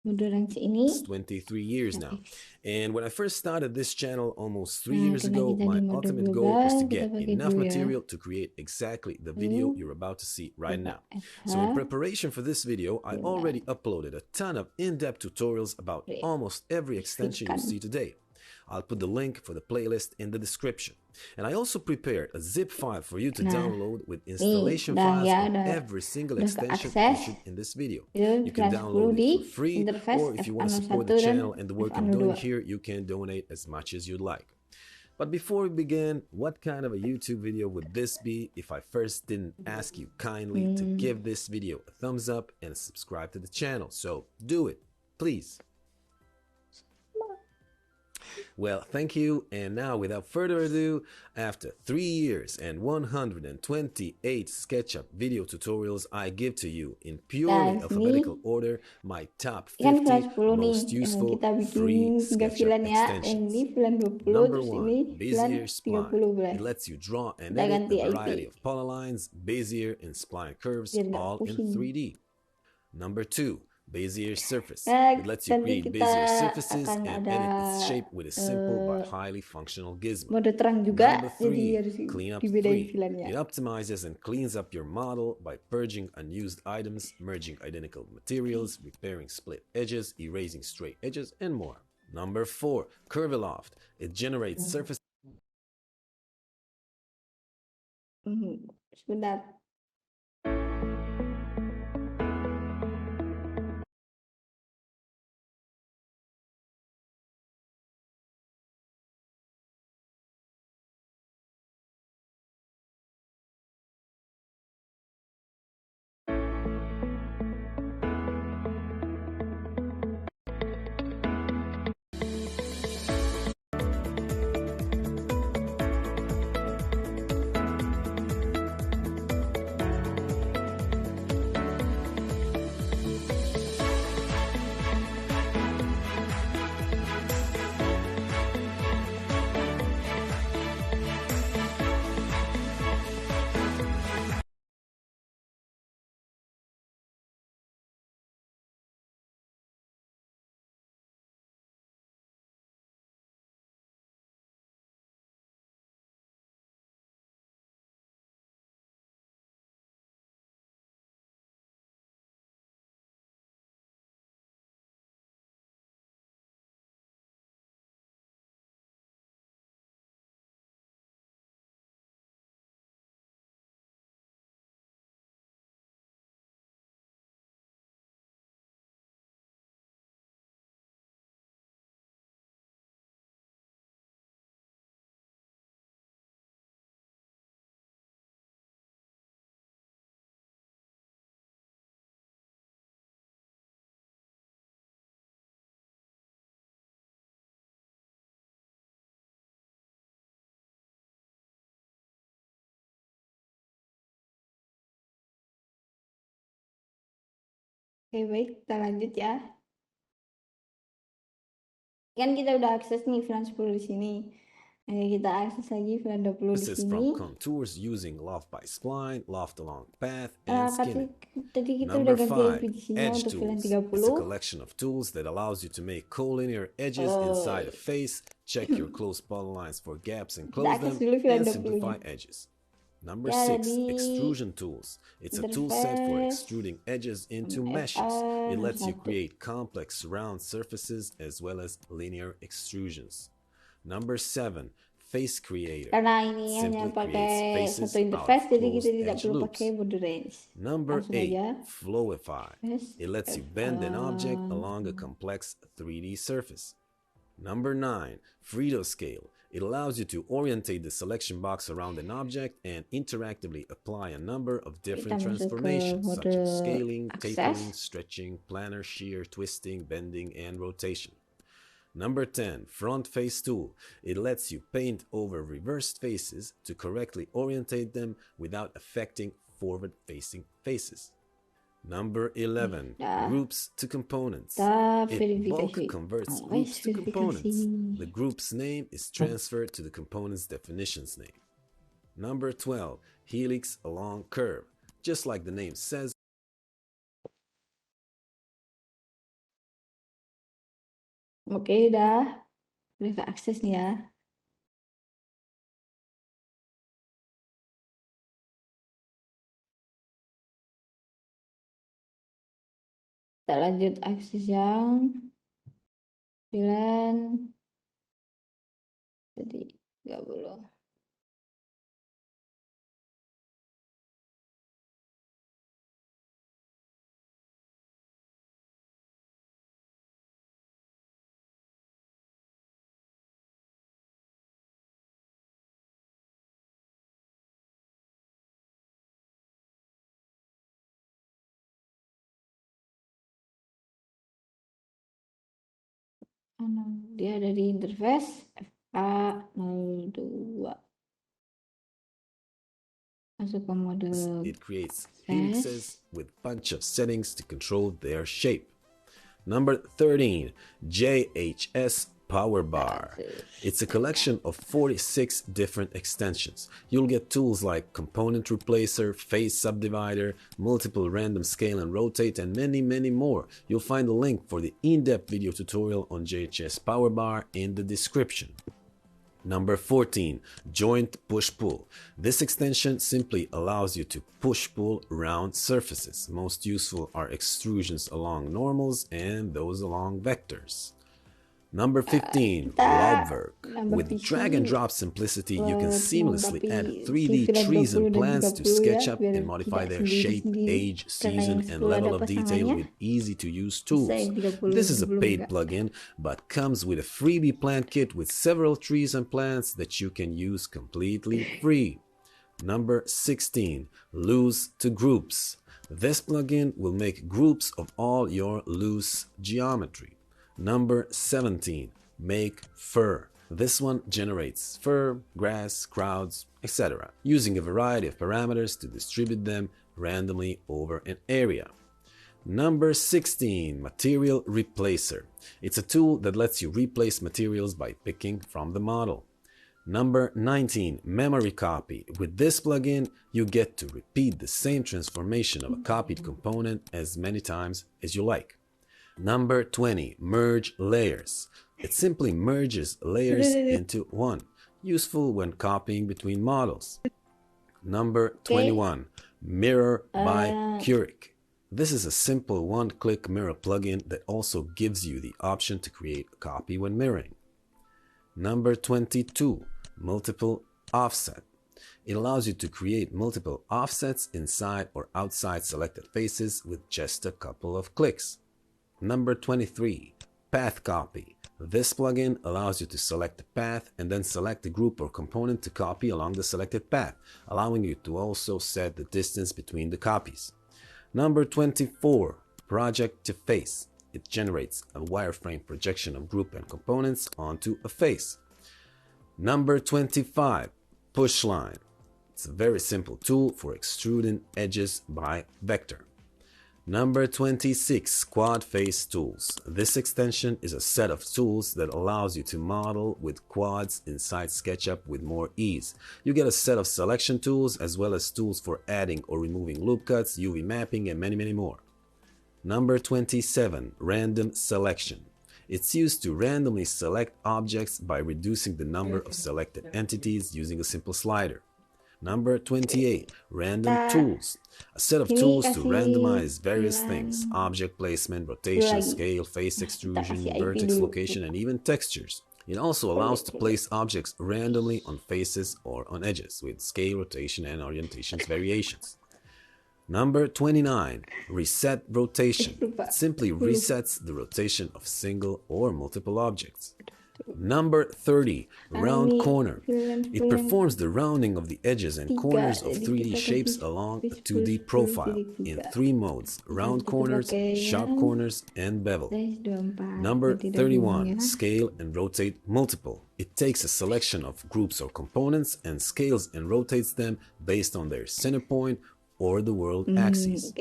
mode range ini. 23 years now. And when I first started this channel almost 3 Nah, years karena ago, kita my di mode ultimate goal is to global, get kita pakai enough dulu ya. material to create exactly the video you're about to see right now. So in preparation for this video, I already uploaded a ton of in-depth tutorials about almost every extension you see today. I'll put the link for the playlist in the description. And I also prepared a zip file for you to download with installation files of every single extension featured in this video. You can download it for free, or if you want to support the channel and the work I'm doing here, you can donate as much as you'd like. But before we begin, what kind of a YouTube video would this be if I first didn't ask you kindly to give this video a thumbs up and subscribe to the channel? So do it, please. Well, thank you. And now, without further ado, after 3 years and 128 SketchUp video tutorials, I give to you in purely alphabetical order my top 50 most useful free SketchUp extensions. Number 1, Bezier Spline. It lets you draw and edit a variety of polylines, Bezier, and spline curves, all in 3D. Number 2, Bezier Surface. It lets you create Bezier surfaces and edit its shape with a simple but highly functional gizmo. Number 3, Cleanup 3. It optimizes and cleans up your model by purging unused items, merging identical materials, repairing split edges, erasing straight edges, and more. Number 4, Curviloft. It generates surface. Sebentar. Oke, baik, kita lanjut ya. Kan kita udah akses nih VLAN 10 di sini. Kita akses lagi VLAN 20 di This is sini. from contours using loft by spline, loft along path, and skinning. Tadi kita Number udah ganti IP 5, di sini edge untuk VLAN tools. It's a 30. collection of tools that allows you to make collinear edges inside a face, check your close polylines for gaps and close them, and simplify edges. Number 6, extrusion tools. It's a tool set for extruding edges into meshes. It lets you create complex round surfaces as well as linear extrusions. Number 7, face creator. Karena ini hanya pakai satu interface, jadi kita tidak perlu pakai border range. Number 8, Flowify. It lets you bend an object along a complex 3D surface. Number 9, Freedoscale. It allows you to orientate the selection box around an object and interactively apply a number of different transformations such as scaling, tapering, stretching, planar, shear, twisting, bending, and rotation. Number 10, Front Face Tool. It lets you paint over reversed faces to correctly orientate them without affecting forward-facing faces. Number 11, Groups to Components. It bulk converts groups to components. The group's name is transferred to the component's definitions name. Number 12, Helix along curve. Just like the name says, Oke, udah ke akses nih ya. Kita lanjut akses yang VLAN. Jadi 30. Dia ada di interface FA02. Masuk ke mode it creates helixes with bunch of settings to control their shape. Number 13, JHS Power Bar. It's a collection of 46 different extensions. You'll get tools like Component Replacer, Phase Subdivider, Multiple Random Scale and Rotate, and many, many more. You'll find a link for the in-depth video tutorial on JHS Power Bar in the description. Number 14, Joint Push-Pull. This extension simply allows you to push-pull round surfaces. Most useful are extrusions along normals and those along vectors. Number 15, Lobwerk. With drag and drop simplicity, you can seamlessly add 3D trees and plants to SketchUp and modify their shape, age, season, and level of detail with easy-to-use tools. This is a paid plugin, but comes with a freebie plant kit with several trees and plants that you can use completely free. Number 16, Loose to Groups. This plugin will make groups of all your loose geometry. Number 17, Make Fur. This one generates fur, grass, crowds, etc., using a variety of parameters to distribute them randomly over an area. Number 16, Material Replacer. It's a tool that lets you replace materials by picking from the model. Number 19, Memory Copy. With this plugin, you get to repeat the same transformation of a copied component as many times as you like. Number 20, Merge Layers. It simply merges layers into one, useful when copying between models. Number 21, Mirror by Curic. This is a simple one-click mirror plugin that also gives you the option to create a copy when mirroring. Number 22, Multiple Offset. It allows you to create multiple offsets inside or outside selected faces with just a couple of clicks. Number 23, Path Copy. This plugin allows you to select a path and then select a group or component to copy along the selected path, allowing you to also set the distance between the copies. Number 24, Project to Face. It generates a wireframe projection of group and components onto a face. Number 25, Pushline. It's a very simple tool for extruding edges by vector. Number 26, Quad Face Tools. This extension is a set of tools that allows you to model with quads inside SketchUp with more ease. You get a set of selection tools as well as tools for adding or removing loop cuts, UV mapping, and many more. Number 27, Random Selection. It's used to randomly select objects by reducing the number of selected entities using a simple slider. Number 28, Random Tools. A set of tools to randomize various things: object placement, rotation, scale, face extrusion, vertex location, and even textures. It also allows to place objects randomly on faces or on edges with scale, rotation, and orientation variations. Number 29, Reset Rotation. It simply resets the rotation of single or multiple objects. Number 30, Round Corner. It performs the rounding of the edges and corners of 3D shapes along a 2D profile in 3 modes: round corners, sharp corners, and bevel. Number 31, Scale and Rotate Multiple. It takes a selection of groups or components and scales and rotates them based on their center point or the world axis.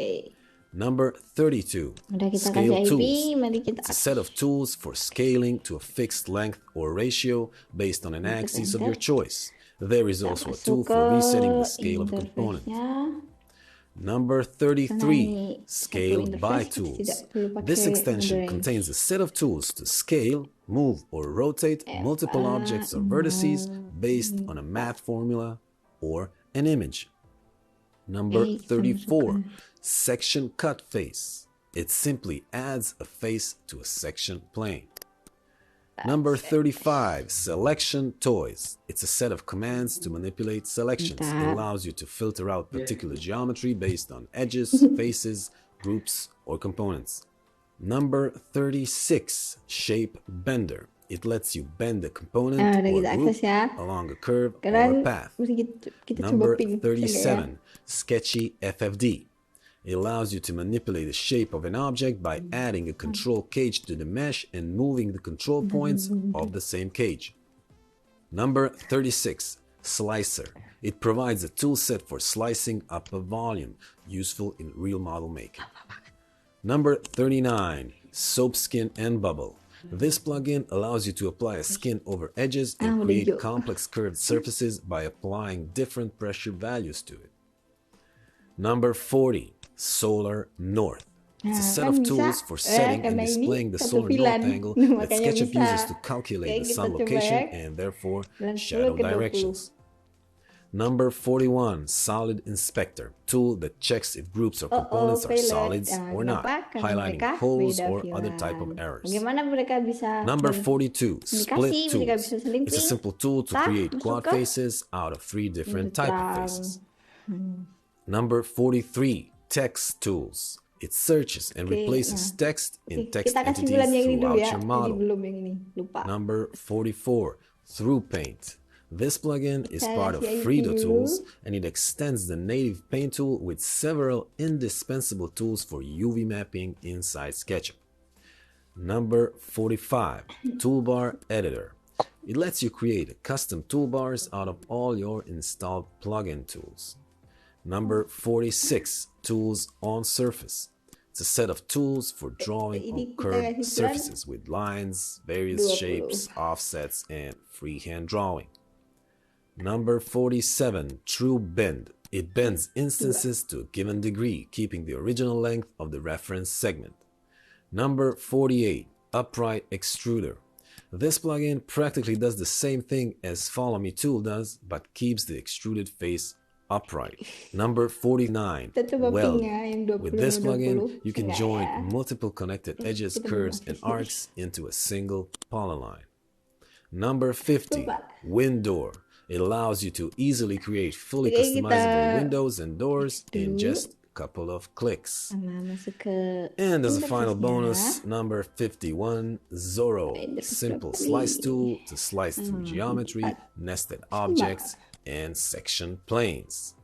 Number 32, Scale Tools. It's a set of tools for scaling to a fixed length or ratio based on an axis of your choice. There is also a tool for resetting the scale of a component. Number 33, Scale by Tools. This extension contains a set of tools to scale, move, or rotate multiple objects or vertices based on a math formula or an image. Number 34, Section Cut Face. It simply adds a face to a section plane. Number 35, Selection Toys. It's a set of commands to manipulate selections. It allows you to filter out particular geometry based on edges, faces, groups, or components. Number 36, Shape Bender. It lets you bend a component or group along a curve or a path. Number 37, Sketchy FFD. It allows you to manipulate the shape of an object by adding a control cage to the mesh and moving the control points of the same cage. Number 36, Slicer. It provides a tool set for slicing up a volume, useful in real model making. Number 39, Soap Skin and Bubble. This plugin allows you to apply a skin over edges and create complex curved surfaces by applying different pressure values to it. Number 40, Solar North. It's a set of tools for setting and displaying the solar north angle that SketchUp uses to calculate the sun location and therefore shadow directions. Number 41, Solid Inspector. Tool that checks if groups or components are solids or not, highlighting holes or other type of errors. Number 42, Split Tools. It's a simple tool to create quad faces out of 3 different type of faces. Number 43, Text Tools. It searches and replaces text in text entities throughout your model. Number 44, Through Paint. This plugin is part of Freedo Tools, and it extends the native paint tool with several indispensable tools for UV mapping inside SketchUp. Number 45, Toolbar Editor. It lets you create custom toolbars out of all your installed plugin tools. Number 46, Tools on Surface. It's a set of tools for drawing on curved surfaces with lines, various shapes, offsets, and freehand drawing. Number 47, True Bend. It bends instances to a given degree, keeping the original length of the reference segment. Number 48, Upright Extruder. This plugin practically does the same thing as Follow Me Tool does, but keeps the extruded face upright. Number 49, Weld. With this plugin, you can join multiple connected edges, curves, and arcs into a single polyline. Number 50, Windoor. It allows you to easily create fully customizable windows and doors in just a couple of clicks. And as a final bonus, number 51, Zorro. Simple slice tool to slice through geometry, nested objects, and section planes.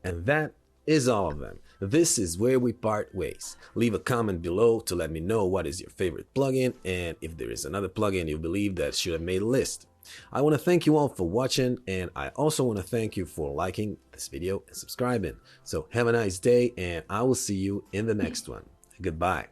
And that is all of them. This is where we part ways. Leave a comment below to let me know what is your favorite plugin and if there is another plugin you believe that should have made a list. I want to thank you all for watching, and I also want to thank you for liking this video and subscribing. So have a nice day, and I will see you in the next one. Goodbye.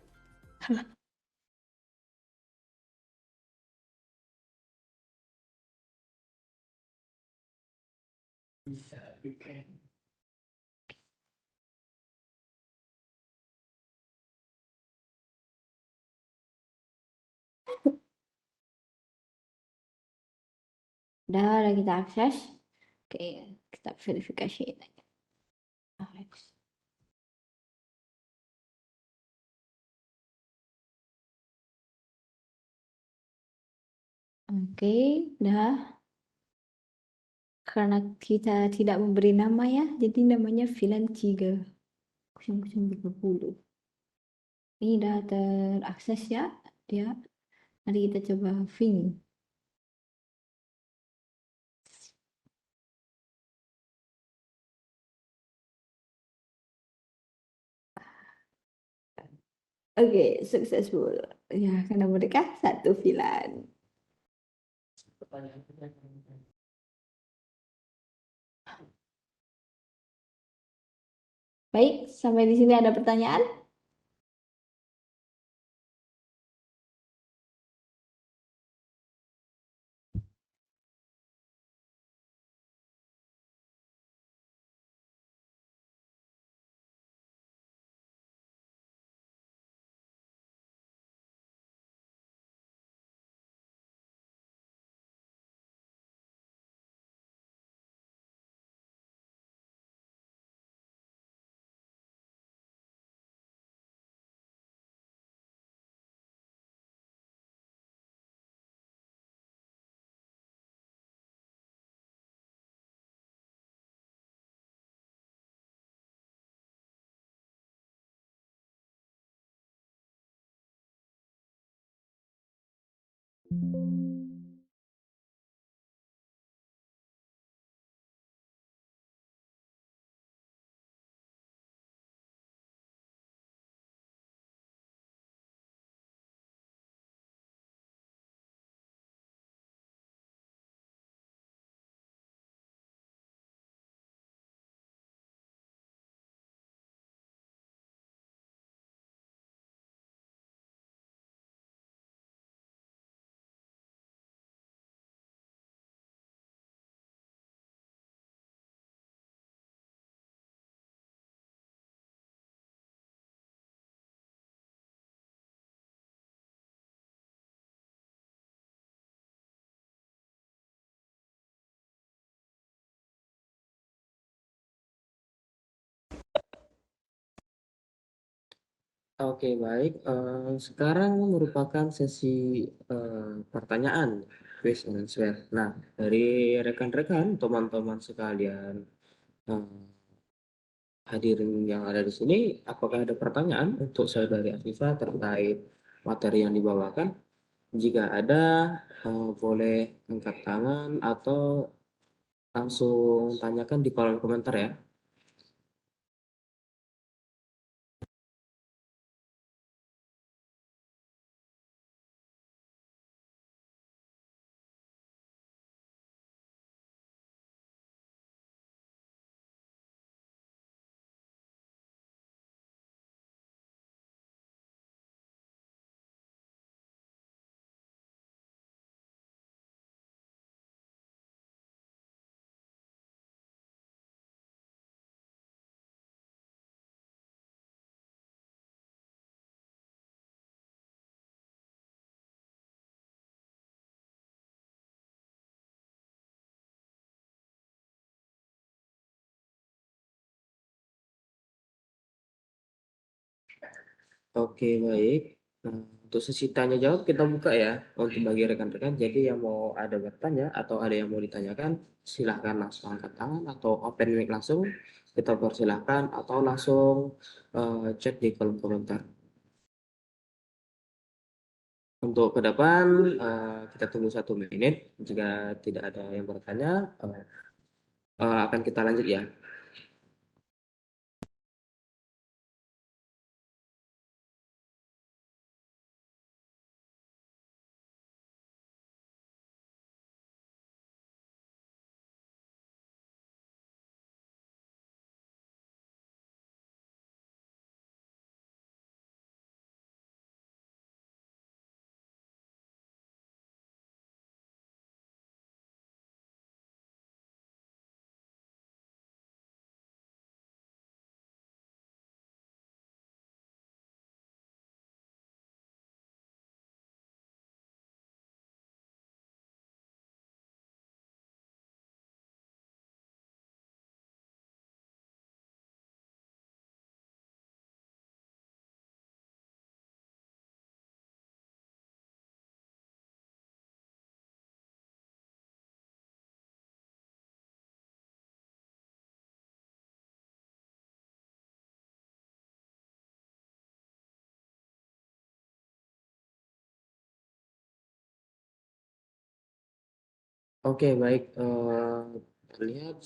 Udah kita akses. Oke, kita verifikasi aja. Oke, udah. Karena kita tidak memberi nama ya, jadi namanya VLAN 30030. Ini udah terakses ya, dia. Mari kita coba Ving. Oke, successful. Ya, karena mereka satu VLAN. Baik, sampai di sini ada pertanyaan? Oke, baik. Sekarang merupakan sesi pertanyaan, quiz and answer. Nah, dari rekan-rekan, teman-teman sekalian hadirin yang ada di sini, apakah ada pertanyaan untuk saudari Afifa terkait materi yang dibawakan? Jika ada, boleh angkat tangan atau langsung tanyakan di kolom komentar ya. Oke, baik. Nah, untuk sesi tanya jawab kita buka ya untuk bagi rekan-rekan. Jadi yang mau ada bertanya atau ada yang mau ditanyakan, silahkan langsung angkat tangan atau open mic langsung. Kita persilahkan atau langsung chat di kolom komentar. Untuk ke depan kita tunggu 1 menit. Jika tidak ada yang bertanya, akan kita lanjut ya. Oke, baik. Lihat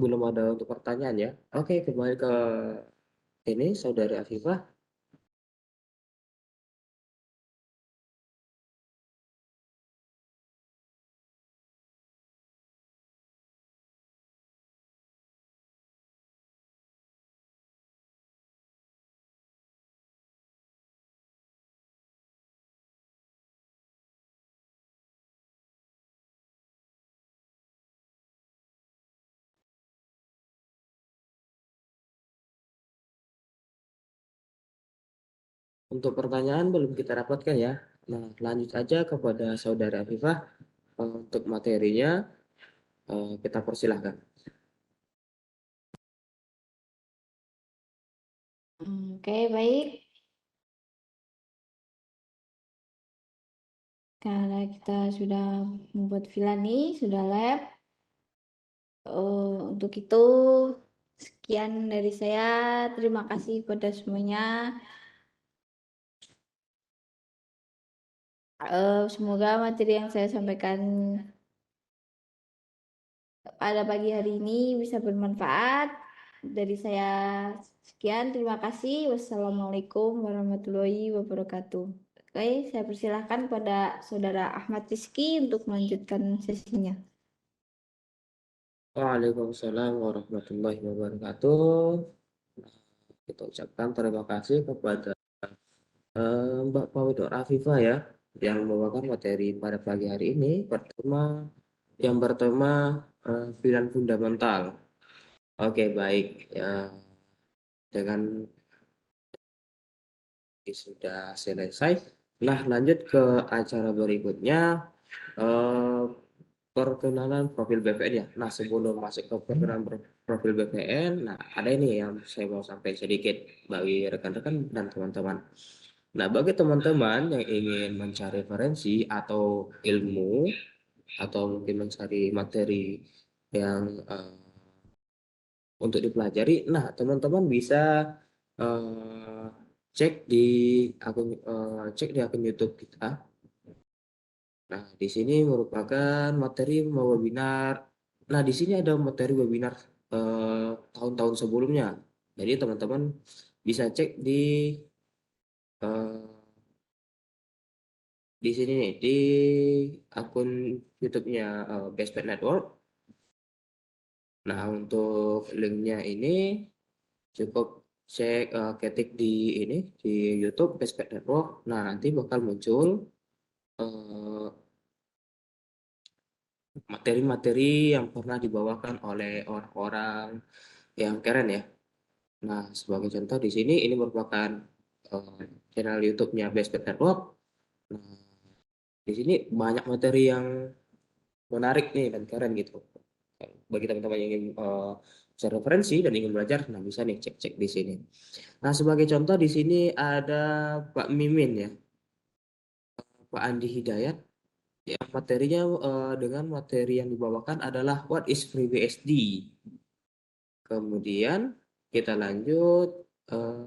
belum ada untuk pertanyaan ya. Oke, kembali ke ini Saudari Afifah. Untuk pertanyaan belum kita dapatkan ya. Nah, lanjut aja kepada Saudara Afifah. Untuk materinya kita persilahkan. Oke, baik. Karena kita sudah membuat villa nih, sudah lab. Untuk itu, sekian dari saya. Terima kasih kepada semuanya. Semoga materi yang saya sampaikan pada pagi hari ini bisa bermanfaat. Dari saya sekian, terima kasih. Wassalamualaikum warahmatullahi wabarakatuh. Oke, saya persilahkan pada Saudara Ahmad Rizky untuk melanjutkan sesinya. Waalaikumsalam warahmatullahi wabarakatuh. Kita ucapkan terima kasih kepada Mbak Fawidor Afifah ya, yang membawakan materi pada pagi hari ini yang bertema pilihan fundamental. Oke, baik. Ya, dengan sudah selesai. Nah, lanjut ke acara berikutnya. eh, Perkenalan profil BPN ya. Nah, sebelum masuk ke perkenalan profil BPN, nah ada ini yang saya mau sampaikan sedikit bagi rekan-rekan dan teman-teman. Nah, bagi teman-teman yang ingin mencari referensi atau ilmu atau mungkin mencari materi yang untuk dipelajari, nah teman-teman bisa eh, cek di akun YouTube kita. Nah, di sini merupakan materi webinar. Nah, di sini ada materi webinar tahun-tahun sebelumnya. Jadi teman-teman bisa cek eh, di sini nih di akun YouTube-nya Bestpad Network. Nah, untuk linknya ini cukup ketik di ini di YouTube Bestpad Network. Nah, nanti bakal muncul eh, materi-materi yang pernah dibawakan oleh orang-orang yang keren ya. Nah, sebagai contoh di sini ini merupakan eh, channel YouTube-nya Bestpad Network. Nah, di sini banyak materi yang menarik nih dan keren gitu. Bagi teman-teman yang ingin cari referensi dan ingin belajar, nah bisa nih cek-cek di sini. Nah, sebagai contoh di sini ada Pak Mimin ya, Pak Andi Hidayat. Yang materinya dengan materi yang dibawakan adalah What is FreeBSD. Kemudian kita lanjut. eh,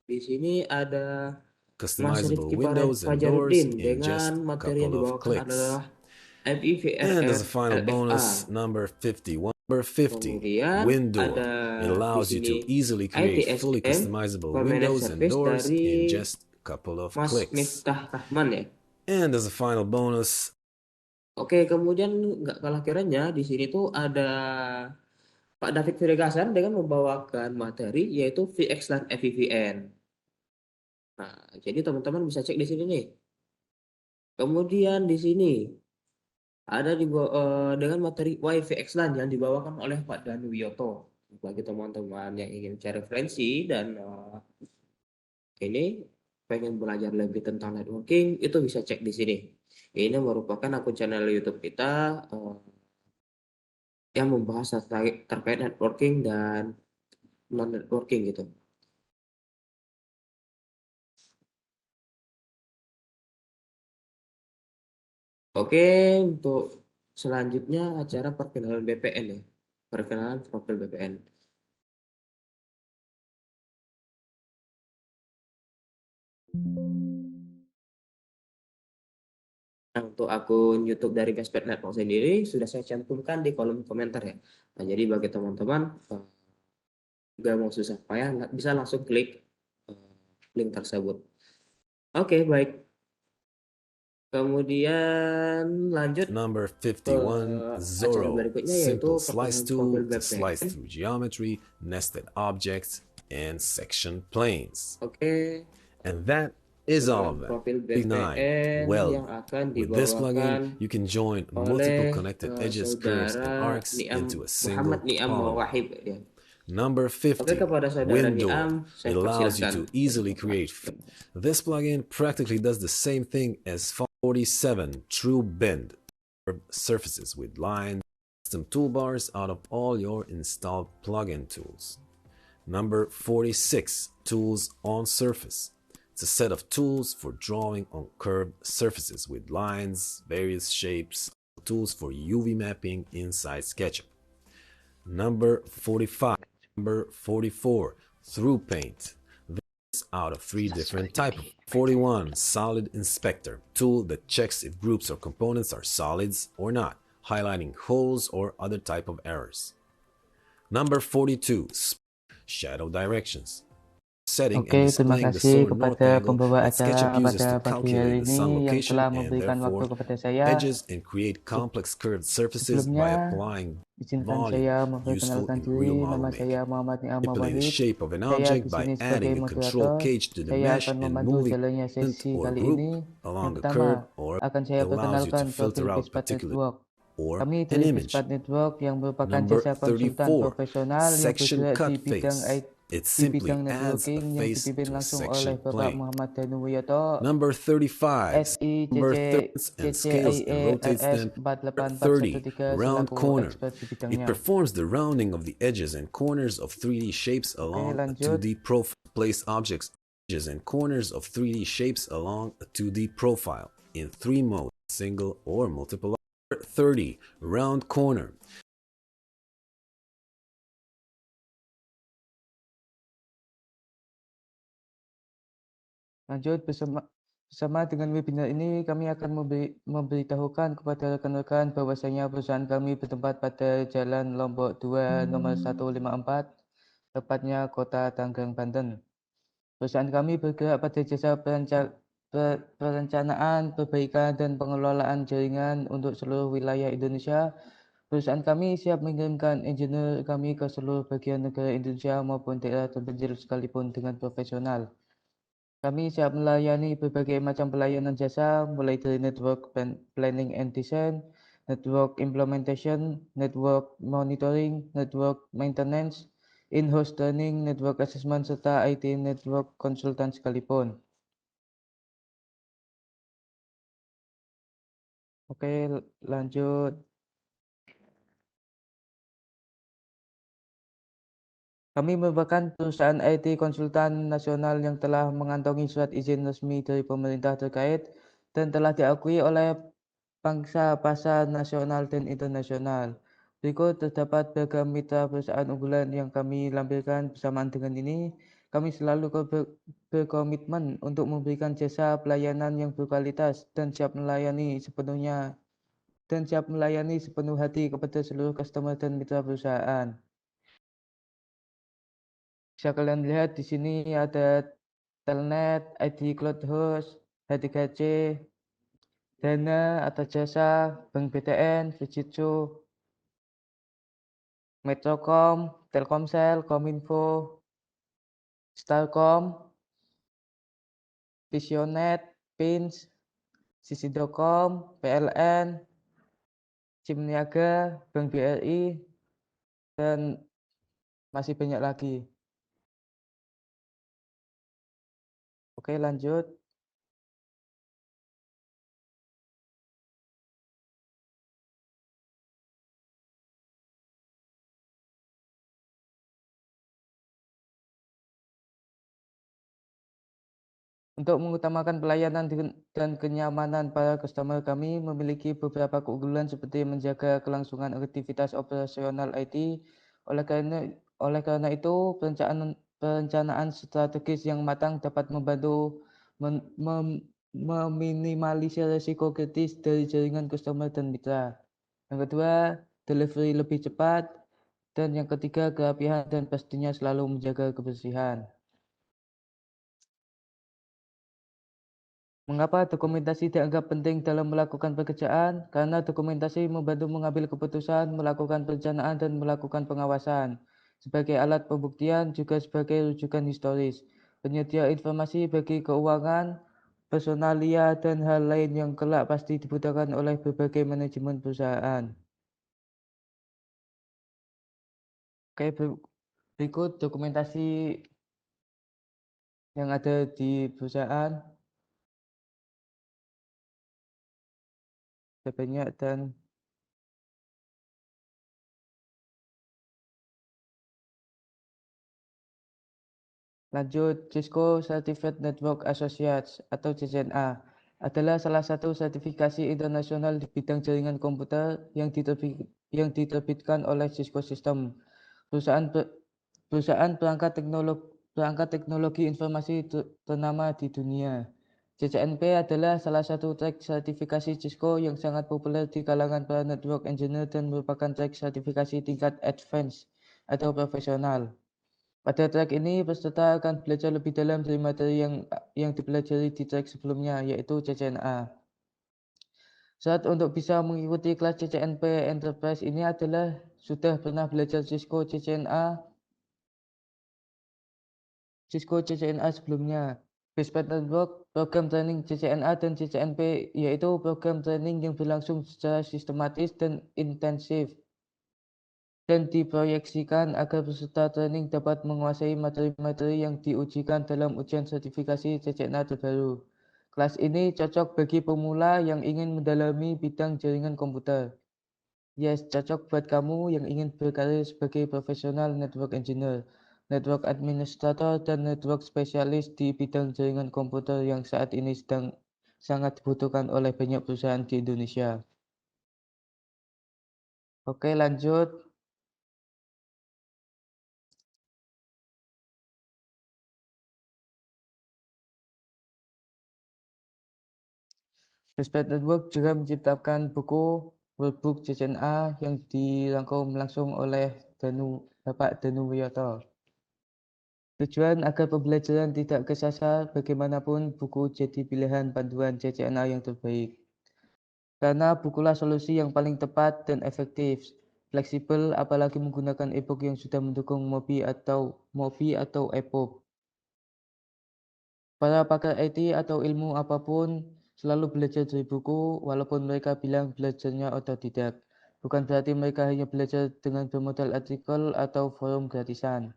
di sini ada Mas Customizable Rifki windows and doors Fajarudin in dengan just a materi yang couple of dibawakan clicks. adalah And FIVRF as a final LFA. bonus, number 51. Number 50, Kemudian Windoor. ada It di allows you sini to easily create fully ITSM customizable for Managed windows and Service doors dari in just a couple of Mas clicks. Miftah Rahman ya. And as a final bonus, Oke, kemudian nggak kalah kerennya di sini tuh ada Pak David Siregasan dengan membawakan materi yaitu VXLAN FVVN. Nah, jadi teman-teman bisa cek di sini nih. Kemudian di sini ada dengan materi WiFi XLAN yang dibawakan oleh Pak Danu Wiyoto. Bagi teman-teman yang ingin cari referensi dan ini pengen belajar lebih tentang networking, itu bisa cek di sini. Ini merupakan akun channel YouTube kita yang membahas terkait networking dan non networking gitu. Oke, untuk selanjutnya acara perkenalan BPN ya. Perkenalan profil BPN. Nah, untuk akun YouTube dari Bestpad Network sendiri sudah saya cantumkan di kolom komentar ya. Nah, jadi bagi teman-teman nggak mau susah payah bisa langsung klik link tersebut. Oke, baik. Kemudian lanjut Number ke 51, acara Zorro. berikutnya yaitu Simple slice pertemuan profil tool to slice BPN. through geometry, nested objects, and section planes. Oke, And that is all of them. profil 9. BPN Weld. yang akan With this dibawakan plugin, you can join multiple oleh connected edges, curves, and saudara arcs Niam into a single Muhammad Niam polygon. Wahib ya. Number Oke, 50, kepada saudara Window. Niam, saya It allows you to persilahkan. easily create. This plugin practically does the same thing as 47 True Bend surfaces with lines, custom toolbars out of all your installed plugin tools. Number 46, Tools on Surface. It's a set of tools for drawing on curved surfaces with lines, various shapes, tools for UV mapping inside SketchUp. Number 45, number 44, Through Paint. This out of 3 different types. 41, Solid Inspector, tool that checks if groups or components are solids or not, highlighting holes or other type of errors. Number 42, Shadow Directions. Setting Oke, and terima displaying the kasih solar north kepada angle pembawa that SketchUp acara uses pada to pagi hari calculate the ini sun yang location telah and memberikan waktu therefore kepada saya. edges and create complex curved surfaces by Sebelumnya, applying izinkan volume saya useful memperkenalkan in diri. real Nama model saya making. Muhammad Niam Manipulate the Wahid. shape of an Saya object di by sini sebagai adding a control moderator. cage to the Saya mesh akan and membantu moving jalannya it sesi or kali group ini. Yang along a pertama, curve, or akan saya it allows you perkenalkan to filter profil out Bestpad particular Network. or Kami an dari image. Bestpad Network yang merupakan Number jasa konsultan 34, profesional yang section bergerak cut di bidang face. It di simply bidang adds a networking yang face dipimpin to a langsung oleh section Bapak plane. Muhammad Danu Wiyoto, Number 35, number SICC 30 and scales and rotates CCIE them. 48413 30, round selaku corner. expert di It bidangnya. performs the rounding of the edges and corners of 3D shapes along a lanjut. 2D profile. Place objects, edges and corners of 3D shapes along a 2D profile in 3 modes, single or multiple. 30, round corner. Lanjut, bersama dengan webinar ini kami akan memberitahukan kepada rekan-rekan bahwasanya perusahaan kami bertempat pada Jalan Lombok 2 nomor 154, tepatnya Kota Tangerang, Banten. Perusahaan kami bergerak pada jasa perencanaan, perbaikan, dan pengelolaan jaringan untuk seluruh wilayah Indonesia. Perusahaan kami siap mengirimkan engineer kami ke seluruh bagian negara Indonesia maupun daerah terpencil sekalipun dengan profesional. Kami siap melayani berbagai macam pelayanan jasa, mulai dari network planning and design, network implementation, network monitoring, network maintenance, in-house training, network assessment, serta IT network konsultan sekalipun. Oke, lanjut. Kami merupakan perusahaan IT konsultan nasional yang telah mengantongi surat izin resmi dari pemerintah terkait dan telah diakui oleh pangsa pasar nasional dan internasional. Berikut terdapat beragam mitra perusahaan unggulan yang kami lampirkan bersamaan dengan ini. Kami selalu berkomitmen untuk memberikan jasa pelayanan yang berkualitas dan siap melayani sepenuh hati kepada seluruh customer dan mitra perusahaan. Bisa kalian lihat di sini ada Telnet, ID Cloud Host, H3C, Dana, Atas Jasa, Bank BTN, Fujitsu, Metrocom, Telkomsel, Kominfo, Starcom, Visionet, Pins, Sisi.com, PLN, SIM Niaga, Bank BRI, dan masih banyak lagi. Oke, lanjut. Untuk mengutamakan pelayanan dan kenyamanan para customer, kami memiliki beberapa keunggulan seperti menjaga kelangsungan aktivitas operasional IT. Oleh karena itu, perencanaan strategis yang matang dapat membantu meminimalisir risiko kritis dari jaringan customer dan mitra. Yang kedua, delivery lebih cepat. Dan yang ketiga, kerapihan dan pastinya selalu menjaga kebersihan. Mengapa dokumentasi dianggap penting dalam melakukan pekerjaan? Karena dokumentasi membantu mengambil keputusan, melakukan perencanaan, dan melakukan pengawasan. Sebagai alat pembuktian, juga sebagai rujukan historis. Penyedia informasi bagi keuangan, personalia, dan hal lain yang kelak pasti dibutuhkan oleh berbagai manajemen perusahaan. Oke, berikut dokumentasi yang ada di perusahaan. Banyak dan lanjut, Cisco Certified Network Associates atau CCNA adalah salah satu sertifikasi internasional di bidang jaringan komputer yang diterbitkan oleh Cisco System, perusahaan perangkat teknologi informasi ternama di dunia. CCNP adalah salah satu track sertifikasi Cisco yang sangat populer di kalangan para network engineer dan merupakan track sertifikasi tingkat advance atau profesional. Pada track ini, peserta akan belajar lebih dalam dari materi yang dipelajari di track sebelumnya, yaitu CCNA. Syarat untuk bisa mengikuti kelas CCNP Enterprise ini adalah sudah pernah belajar Cisco CCNA sebelumnya. Baseband Network, program training CCNA dan CCNP, yaitu program training yang berlangsung secara sistematis dan intensif dan diproyeksikan agar peserta training dapat menguasai materi-materi yang diujikan dalam ujian sertifikasi CCNA terbaru. Kelas ini cocok bagi pemula yang ingin mendalami bidang jaringan komputer. Yes, cocok buat kamu yang ingin berkarir sebagai profesional network engineer, network administrator, dan network spesialis di bidang jaringan komputer yang saat ini sedang sangat dibutuhkan oleh banyak perusahaan di Indonesia. Oke, lanjut. Baseband Network juga menciptakan buku Workbook CCNA yang dirangkum langsung oleh Bapak Danu Wiyoto. Tujuan agar pembelajaran tidak kesasar, bagaimanapun buku jadi pilihan panduan CCNA yang terbaik. Karena bukulah solusi yang paling tepat dan efektif, fleksibel, apalagi menggunakan e-book yang sudah mendukung Mobi atau EPUB. Para pakar IT atau ilmu apapun selalu belajar dari buku, walaupun mereka bilang belajarnya otodidak. Bukan berarti mereka hanya belajar dengan bermodal artikel atau forum gratisan.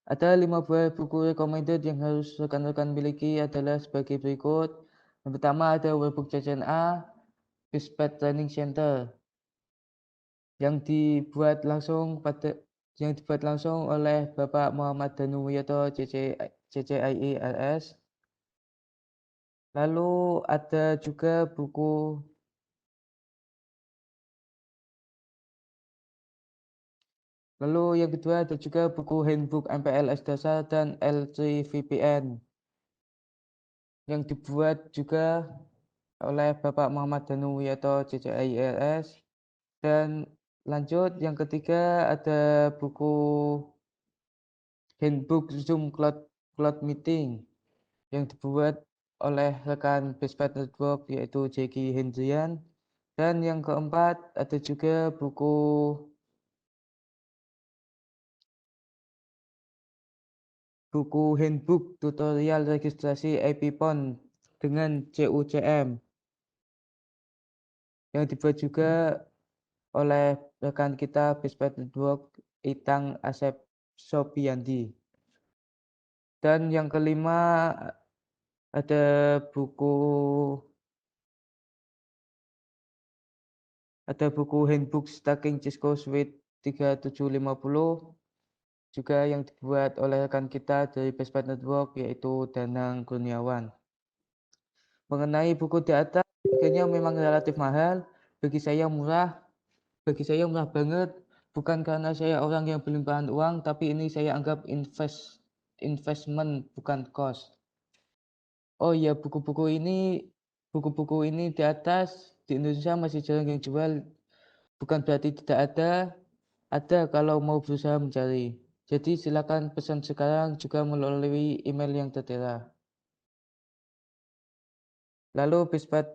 Ada 5 buah buku recommended yang harus rekan-rekan miliki adalah sebagai berikut. Yang pertama ada Workbook CCNA, Baseband Training Center, yang dibuat langsung oleh Bapak Muhammad Danu Wiyoto, CCIE-RS. Lalu ada juga buku yang kedua ada juga buku Handbook MPLS Dasar dan L3 VPN yang dibuat juga oleh Bapak Muhammad Danu Wiyoto, CCIRS. Dan lanjut yang ketiga ada buku Handbook Zoom Cloud Meeting yang dibuat oleh rekan Baseband Network yaitu Jackie Hendrian. Dan yang keempat ada juga buku Handbook Tutorial Registrasi IP PON dengan CUCM yang dibuat juga oleh rekan kita Baseband Network Itang Asep Sopiandi. Dan yang kelima ada buku Handbook Stacking Cisco Suite 3750 juga yang dibuat oleh rekan kita dari Baseband Network yaitu Danang Kurniawan. Mengenai buku di atas, harganya memang relatif mahal, bagi saya murah banget, bukan karena saya orang yang berlimpahan uang, tapi ini saya anggap investment bukan cost. Oh iya, buku-buku ini di atas di Indonesia masih jarang yang jual. Bukan berarti tidak ada. Ada kalau mau berusaha mencari. Jadi silakan pesan sekarang juga melalui email yang tertera. Lalu Bestpad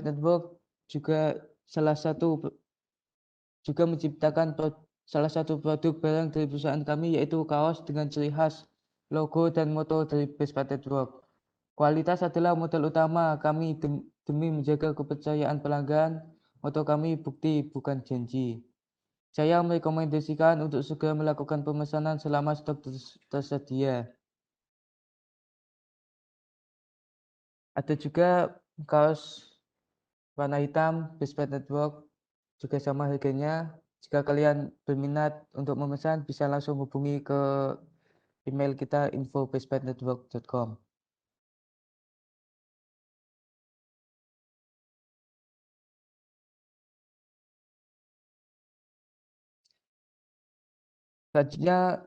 Network juga menciptakan salah satu produk barang dari perusahaan kami, yaitu kaos dengan ciri khas, logo dan moto dari Bestpad Network. Kualitas adalah modal utama kami demi menjaga kepercayaan pelanggan. Moto kami bukti bukan janji. Saya merekomendasikan untuk segera melakukan pemesanan selama stok tersedia. Ada juga kaos warna hitam Bestpad Network, juga sama harganya. Jika kalian berminat untuk memesan, bisa langsung hubungi ke email kita info@bestpadnetwork.com. Selanjutnya,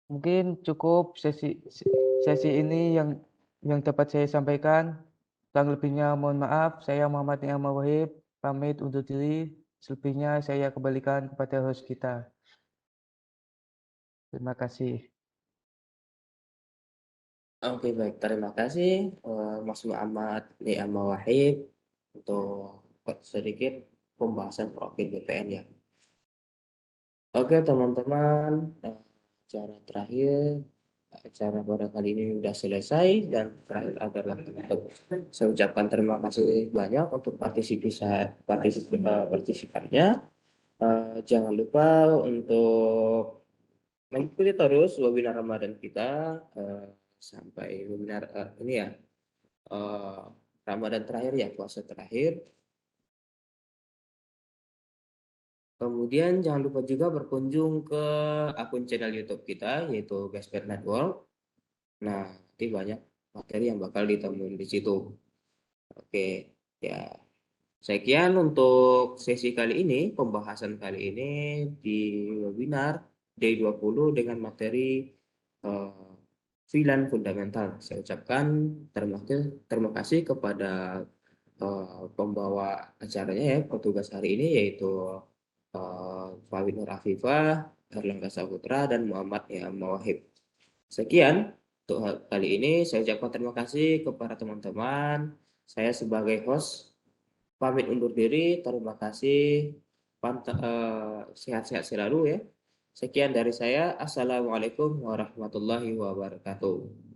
mungkin cukup sesi ini yang dapat saya sampaikan. Kurang lebihnya mohon maaf. Saya Muhammad Ni'amah Wahib, pamit undur diri. Selebihnya saya kembalikan kepada host kita. Terima kasih. Oke, baik. Terima kasih Mas Muhammad Ni'amah Wahib untuk sedikit pembahasan profil BPN ya. Oke, teman-teman, acara pada kali ini sudah selesai, dan terakhir adalah saya ucapkan terima kasih banyak untuk partisipannya. Jangan lupa untuk mengikuti terus webinar Ramadan kita sampai webinar ini ya, Ramadan terakhir ya, puasa terakhir. Kemudian jangan lupa juga berkunjung ke akun channel YouTube kita, yaitu Bestpad Network. Nah, nanti banyak materi yang bakal ditemuin di situ. Oke, ya. Sekian untuk sesi kali ini, pembahasan kali ini di webinar Day 20 dengan materi VLAN fundamental. Saya ucapkan terima kasih kepada pembawa acaranya ya, petugas hari ini, yaitu Fawid Nur Afifah, Erlangga Saputra, dan Muhammad Ni'amah Wahib. Sekian untuk kali ini. Saya ucapkan terima kasih kepada teman-teman. Saya sebagai host pamit undur diri. Terima kasih. Sehat-sehat selalu ya. Sekian dari saya. Assalamualaikum warahmatullahi wabarakatuh.